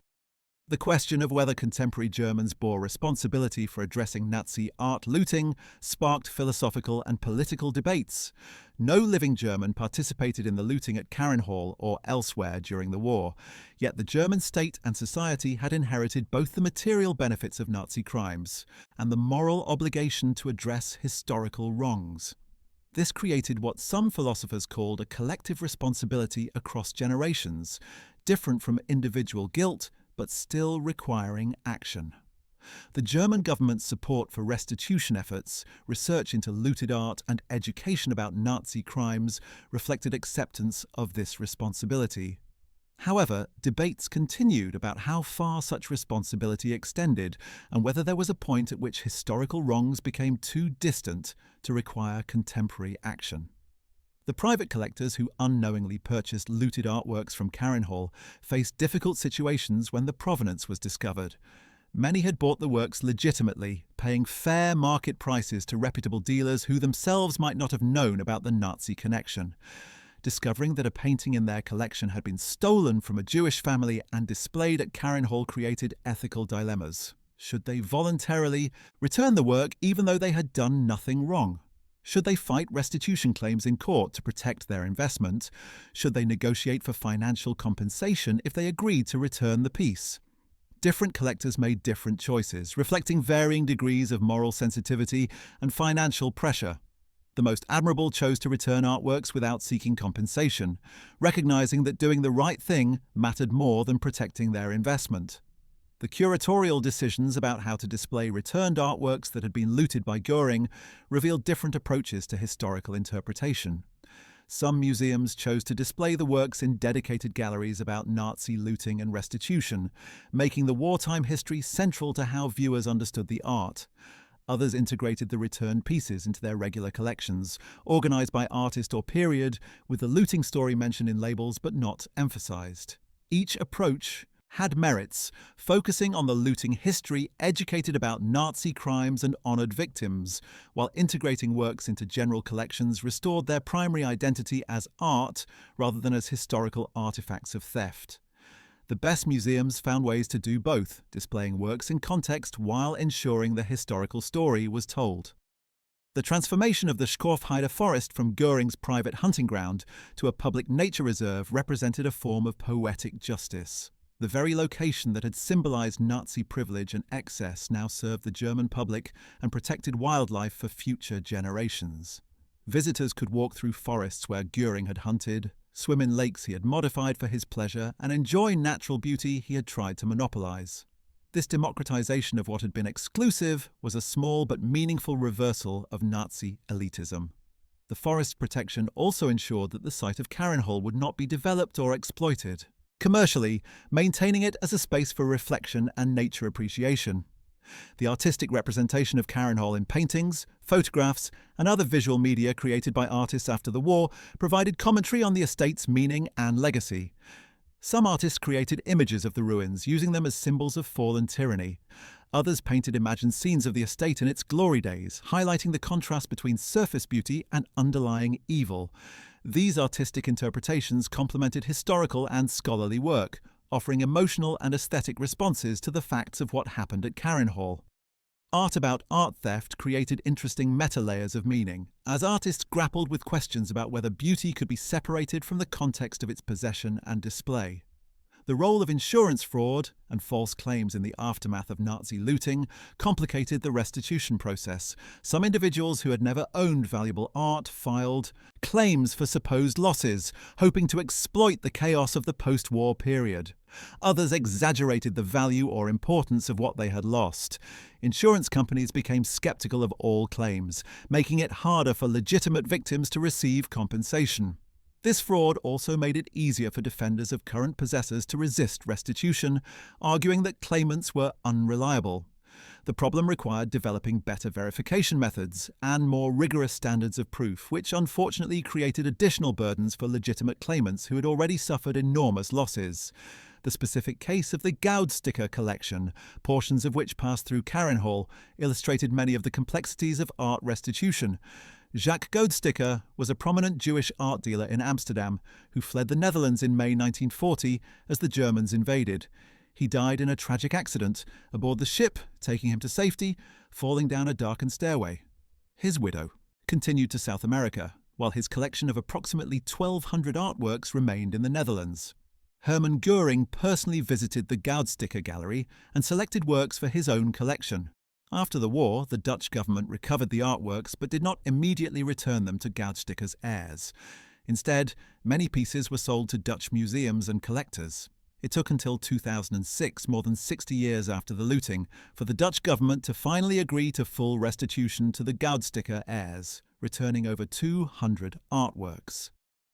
The question of whether contemporary Germans bore responsibility for addressing Nazi art looting sparked philosophical and political debates. No living German participated in the looting at Karenhall or elsewhere during the war, yet the German state and society had inherited both the material benefits of Nazi crimes and the moral obligation to address historical wrongs. This created what some philosophers called a collective responsibility across generations, different from individual guilt, but still requiring action. The German government's support for restitution efforts, research into looted art, and education about Nazi crimes reflected acceptance of this responsibility. However, debates continued about how far such responsibility extended and whether there was a point at which historical wrongs became too distant to require contemporary action. The private collectors who unknowingly purchased looted artworks from Karenhall faced difficult situations when the provenance was discovered. Many had bought the works legitimately, paying fair market prices to reputable dealers who themselves might not have known about the Nazi connection. Discovering that a painting in their collection had been stolen from a Jewish family and displayed at Karenhall created ethical dilemmas. Should they voluntarily return the work even though they had done nothing wrong? Should they fight restitution claims in court to protect their investment? Should they negotiate for financial compensation if they agreed to return the piece? Different collectors made different choices, reflecting varying degrees of moral sensitivity and financial pressure. The most admirable chose to return artworks without seeking compensation, recognizing that doing the right thing mattered more than protecting their investment. The curatorial decisions about how to display returned artworks that had been looted by Goring revealed different approaches to historical interpretation. Some museums chose to display the works in dedicated galleries about Nazi looting and restitution, making the wartime history central to how viewers understood the art. Others integrated the returned pieces into their regular collections, organized by artist or period, with the looting story mentioned in labels but not emphasized. Each approach had merits, focusing on the looting history, educated about Nazi crimes and honored victims, while integrating works into general collections restored their primary identity as art rather than as historical artifacts of theft. The best museums found ways to do both, displaying works in context while ensuring the historical story was told. The transformation of the Schorfheide forest from Göring's private hunting ground to a public nature reserve represented a form of poetic justice. The very location that had symbolized Nazi privilege and excess now served the German public and protected wildlife for future generations. Visitors could walk through forests where Göring had hunted, swim in lakes he had modified for his pleasure, and enjoy natural beauty he had tried to monopolize. This democratization of what had been exclusive was a small but meaningful reversal of Nazi elitism. The forest protection also ensured that the site of Karenhall would not be developed or exploited. Commercially, maintaining it as a space for reflection and nature appreciation. The artistic representation of Karenhall in paintings, photographs, and other visual media created by artists after the war provided commentary on the estate's meaning and legacy. Some artists created images of the ruins, using them as symbols of fallen tyranny. Others painted imagined scenes of the estate in its glory days, highlighting the contrast between surface beauty and underlying evil. These artistic interpretations complemented historical and scholarly work, offering emotional and aesthetic responses to the facts of what happened at Karenhall. Art about art theft created interesting meta-layers of meaning, as artists grappled with questions about whether beauty could be separated from the context of its possession and display. The role of insurance fraud and false claims in the aftermath of Nazi looting complicated the restitution process. Some individuals who had never owned valuable art filed claims for supposed losses, hoping to exploit the chaos of the post-war period. Others exaggerated the value or importance of what they had lost. Insurance companies became skeptical of all claims, making it harder for legitimate victims to receive compensation. This fraud also made it easier for defenders of current possessors to resist restitution, arguing that claimants were unreliable. The problem required developing better verification methods and more rigorous standards of proof, which unfortunately created additional burdens for legitimate claimants who had already suffered enormous losses. The specific case of the Goudsticker collection, portions of which passed through Karenhall, illustrated many of the complexities of art restitution. Jacques Goudsticker was a prominent Jewish art dealer in Amsterdam who fled the Netherlands in May 1940 as the Germans invaded. He died in a tragic accident aboard the ship, taking him to safety, falling down a darkened stairway. His widow continued to South America, while his collection of approximately 1,200 artworks remained in the Netherlands. Hermann Göring personally visited the Goudsticker gallery and selected works for his own collection. After the war, the Dutch government recovered the artworks but did not immediately return them to Goudsticker's heirs. Instead, many pieces were sold to Dutch museums and collectors. It took until 2006, more than 60 years after the looting, for the Dutch government to finally agree to full restitution to the Goudsticker heirs, returning over 200 artworks.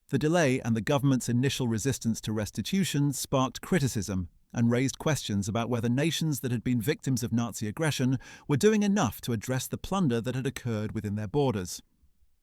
The delay and the government's initial resistance to restitution sparked criticism and raised questions about whether nations that had been victims of Nazi aggression were doing enough to address the plunder that had occurred within their borders.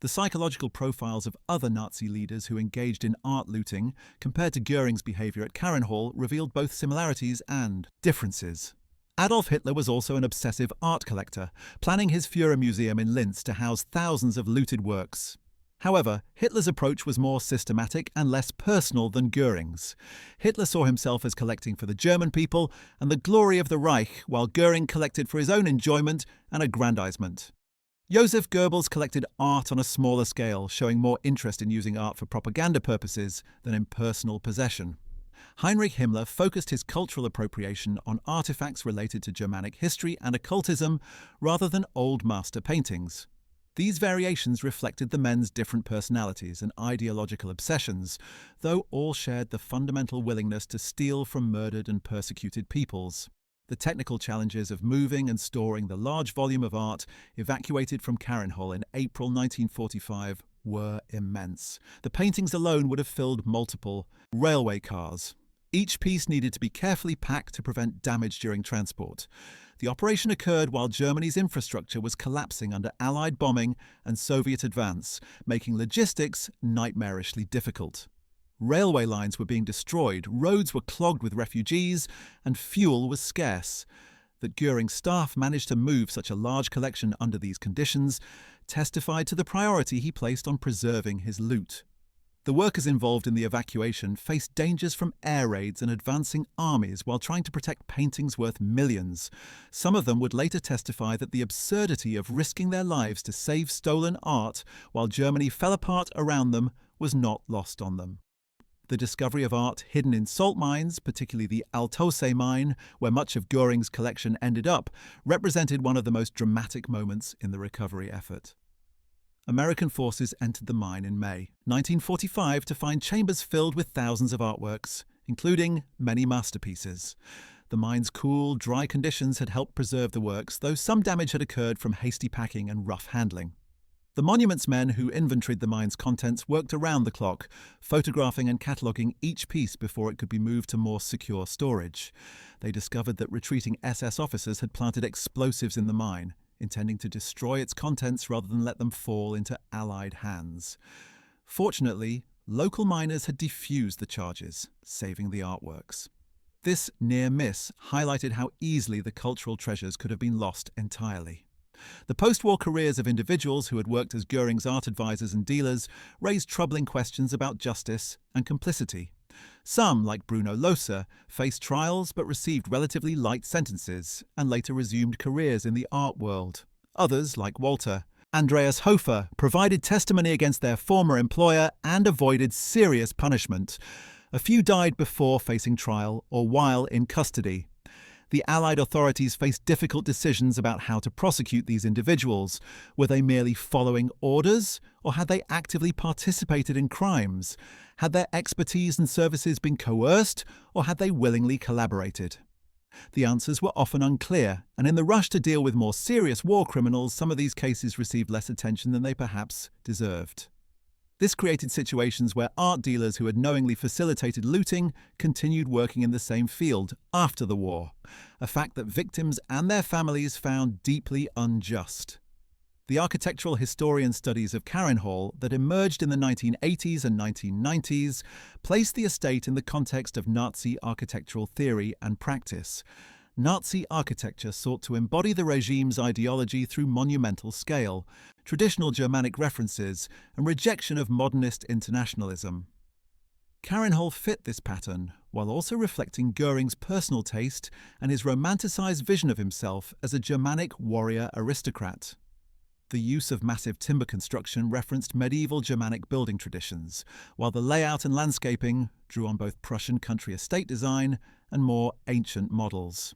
The psychological profiles of other Nazi leaders who engaged in art looting, compared to Göring's behaviour at Karenhall, revealed both similarities and differences. Adolf Hitler was also an obsessive art collector, planning his Führer Museum in Linz to house thousands of looted works. However, Hitler's approach was more systematic and less personal than Göring's. Hitler saw himself as collecting for the German people and the glory of the Reich, while Göring collected for his own enjoyment and aggrandizement. Joseph Goebbels collected art on a smaller scale, showing more interest in using art for propaganda purposes than in personal possession. Heinrich Himmler focused his cultural appropriation on artifacts related to Germanic history and occultism rather than old master paintings. These variations reflected the men's different personalities and ideological obsessions, though all shared the fundamental willingness to steal from murdered and persecuted peoples. The technical challenges of moving and storing the large volume of art evacuated from Karenhall in April 1945 were immense. The paintings alone would have filled multiple railway cars. Each piece needed to be carefully packed to prevent damage during transport. The operation occurred while Germany's infrastructure was collapsing under Allied bombing and Soviet advance, making logistics nightmarishly difficult. Railway lines were being destroyed, roads were clogged with refugees, and fuel was scarce. That Göring's staff managed to move such a large collection under these conditions testified to the priority he placed on preserving his loot. The workers involved in the evacuation faced dangers from air raids and advancing armies while trying to protect paintings worth millions. Some of them would later testify that the absurdity of risking their lives to save stolen art while Germany fell apart around them was not lost on them. The discovery of art hidden in salt mines, particularly the Altaussee mine, where much of Göring's collection ended up, represented one of the most dramatic moments in the recovery effort. American forces entered the mine in May 1945 to find chambers filled with thousands of artworks, including many masterpieces. The mine's cool, dry conditions had helped preserve the works, though some damage had occurred from hasty packing and rough handling. The monuments men who inventoried the mine's contents worked around the clock, photographing and cataloguing each piece before it could be moved to more secure storage. They discovered that retreating SS officers had planted explosives in the mine, intending to destroy its contents rather than let them fall into Allied hands. Fortunately, local miners had defused the charges, saving the artworks. This near miss highlighted how easily the cultural treasures could have been lost entirely. The post-war careers of individuals who had worked as Göring's art advisors and dealers raised troubling questions about justice and complicity. Some, like Bruno Lohse, faced trials but received relatively light sentences and later resumed careers in the art world. Others, like Walter, Andreas Hofer, provided testimony against their former employer and avoided serious punishment. A few died before facing trial or while in custody. The Allied authorities faced difficult decisions about how to prosecute these individuals. Were they merely following orders, or had they actively participated in crimes? Had their expertise and services been coerced, or had they willingly collaborated? The answers were often unclear, and in the rush to deal with more serious war criminals, some of these cases received less attention than they perhaps deserved. This created situations where art dealers who had knowingly facilitated looting continued working in the same field after the war, a fact that victims and their families found deeply unjust. The architectural historian studies of Karenhall that emerged in the 1980s and 1990s placed the estate in the context of Nazi architectural theory and practice. Nazi architecture sought to embody the regime's ideology through monumental scale, traditional Germanic references, and rejection of modernist internationalism. Carinhall fit this pattern, while also reflecting Göring's personal taste and his romanticized vision of himself as a Germanic warrior aristocrat. The use of massive timber construction referenced medieval Germanic building traditions, while the layout and landscaping drew on both Prussian country estate design and more ancient models.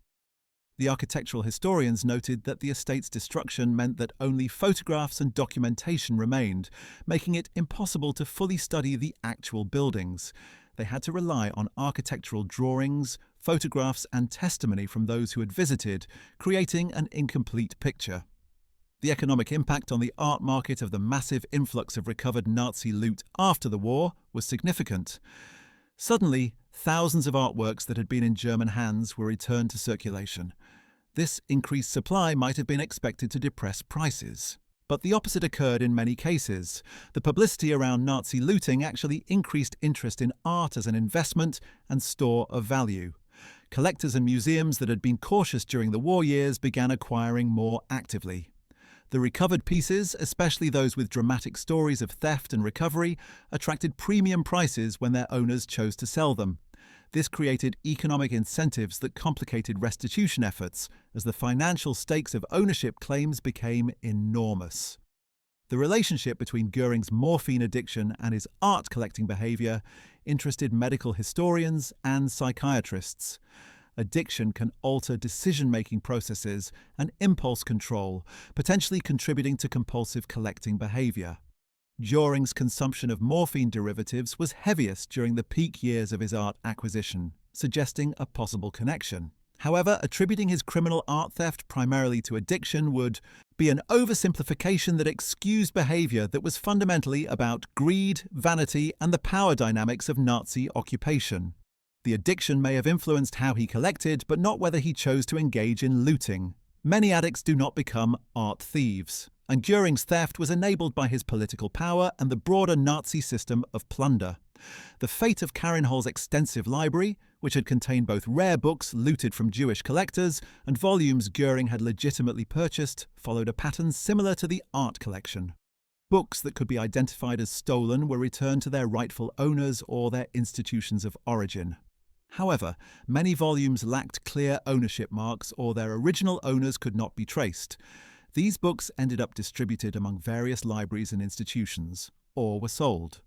The architectural historians noted that the estate's destruction meant that only photographs and documentation remained, making it impossible to fully study the actual buildings. They had to rely on architectural drawings, photographs, and testimony from those who had visited, creating an incomplete picture. The economic impact on the art market of the massive influx of recovered Nazi loot after the war was significant. Suddenly, thousands of artworks that had been in German hands were returned to circulation. This increased supply might have been expected to depress prices. But the opposite occurred in many cases. The publicity around Nazi looting actually increased interest in art as an investment and store of value. Collectors and museums that had been cautious during the war years began acquiring more actively. The recovered pieces, especially those with dramatic stories of theft and recovery, attracted premium prices when their owners chose to sell them. This created economic incentives that complicated restitution efforts, as the financial stakes of ownership claims became enormous. The relationship between Göring's morphine addiction and his art collecting behavior interested medical historians and psychiatrists. Addiction can alter decision-making processes and impulse control, potentially contributing to compulsive collecting behavior. Göring's consumption of morphine derivatives was heaviest during the peak years of his art acquisition, suggesting a possible connection. However, attributing his criminal art theft primarily to addiction would be an oversimplification that excused behavior that was fundamentally about greed, vanity, and the power dynamics of Nazi occupation. The addiction may have influenced how he collected, but not whether he chose to engage in looting. Many addicts do not become art thieves, and Göring's theft was enabled by his political power and the broader Nazi system of plunder. The fate of Karenhall's extensive library, which had contained both rare books looted from Jewish collectors and volumes Göring had legitimately purchased, followed a pattern similar to the art collection. Books that could be identified as stolen were returned to their rightful owners or their institutions of origin. However, many volumes lacked clear ownership marks or their original owners could not be traced. These books ended up distributed among various libraries and institutions, or were sold.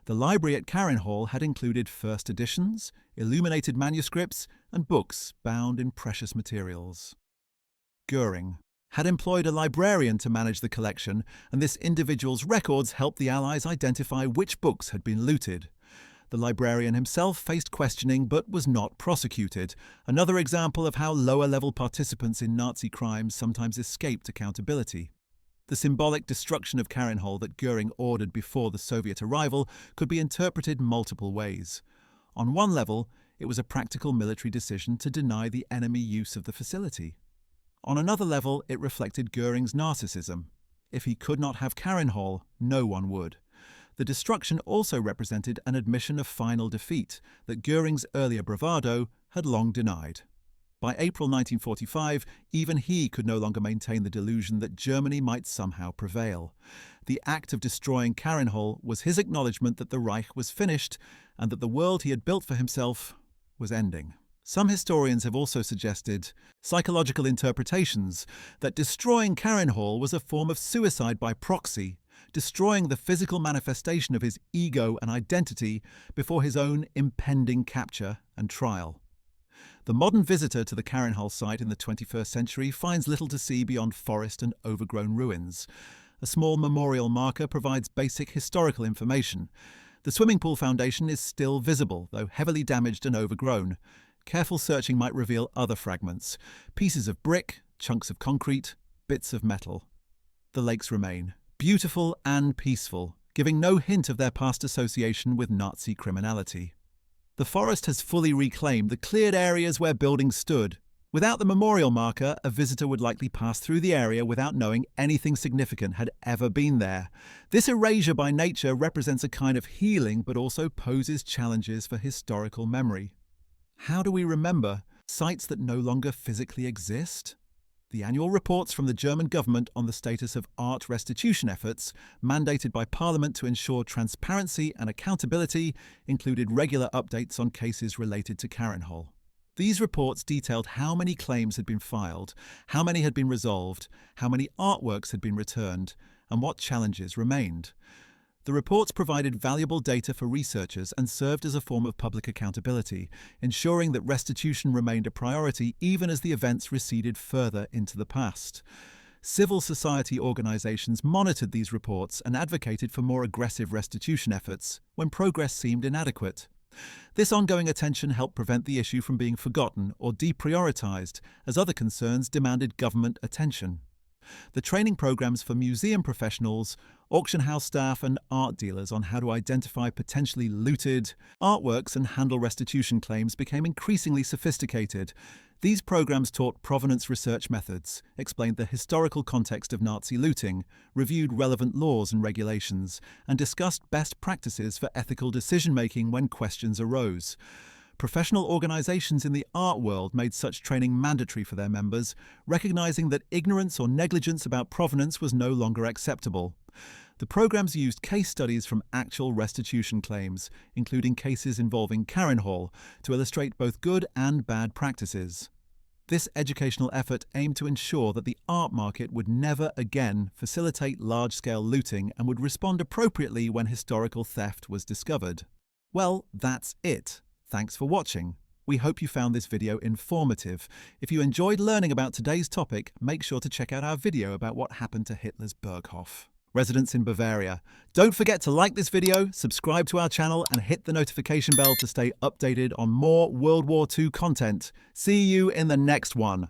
The library at Carinhall had included first editions, illuminated manuscripts, and books bound in precious materials. Göring had employed a librarian to manage the collection, and this individual's records helped the Allies identify which books had been looted. The librarian himself faced questioning but was not prosecuted, another example of how lower-level participants in Nazi crimes sometimes escaped accountability. The symbolic destruction of Carinhall that Göring ordered before the Soviet arrival could be interpreted multiple ways. On one level, it was a practical military decision to deny the enemy use of the facility. On another level, it reflected Göring's narcissism. If he could not have Carinhall, no one would. The destruction also represented an admission of final defeat that Göring's earlier bravado had long denied. By April 1945, even he could no longer maintain the delusion that Germany might somehow prevail. The act of destroying Carinhall was his acknowledgement that the Reich was finished and that the world he had built for himself was ending. Some historians have also suggested psychological interpretations that destroying Carinhall was a form of suicide by proxy, destroying the physical manifestation of his ego and identity before his own impending capture and trial. The modern visitor to the Karenhall site in the 21st century finds little to see beyond forest and overgrown ruins. A small memorial marker provides basic historical information. The swimming pool foundation is still visible, though heavily damaged and overgrown. Careful searching might reveal other fragments, pieces of brick, chunks of concrete, bits of metal. The lakes remain, beautiful and peaceful, giving no hint of their past association with Nazi criminality. The forest has fully reclaimed the cleared areas where buildings stood. Without the memorial marker, a visitor would likely pass through the area without knowing anything significant had ever been there. This erasure by nature represents a kind of healing, but also poses challenges for historical memory. How do we remember sites that no longer physically exist? The annual reports from the German government on the status of art restitution efforts, mandated by Parliament to ensure transparency and accountability, included regular updates on cases related to Karenhall. These reports detailed how many claims had been filed, how many had been resolved, how many artworks had been returned, and what challenges remained. The reports provided valuable data for researchers and served as a form of public accountability, ensuring that restitution remained a priority even as the events receded further into the past. Civil society organizations monitored these reports and advocated for more aggressive restitution efforts when progress seemed inadequate. This ongoing attention helped prevent the issue from being forgotten or deprioritized as other concerns demanded government attention. The training programs for museum professionals, auction house staff and art dealers on how to identify potentially looted artworks and handle restitution claims became increasingly sophisticated. These programs taught provenance research methods, explained the historical context of Nazi looting, reviewed relevant laws and regulations, and discussed best practices for ethical decision-making when questions arose. Professional organizations in the art world made such training mandatory for their members, recognizing that ignorance or negligence about provenance was no longer acceptable. The programs used case studies from actual restitution claims, including cases involving Karenhall, to illustrate both good and bad practices. This educational effort aimed to ensure that the art market would never again facilitate large-scale looting and would respond appropriately when historical theft was discovered. Well, that's it. Thanks for watching. We hope you found this video informative. If you enjoyed learning about today's topic, make sure to check out our video about what happened to Hitler's Berghof. Residents in Bavaria, don't forget to like this video, subscribe to our channel and hit the notification bell to stay updated on more World War II content. See you in the next one.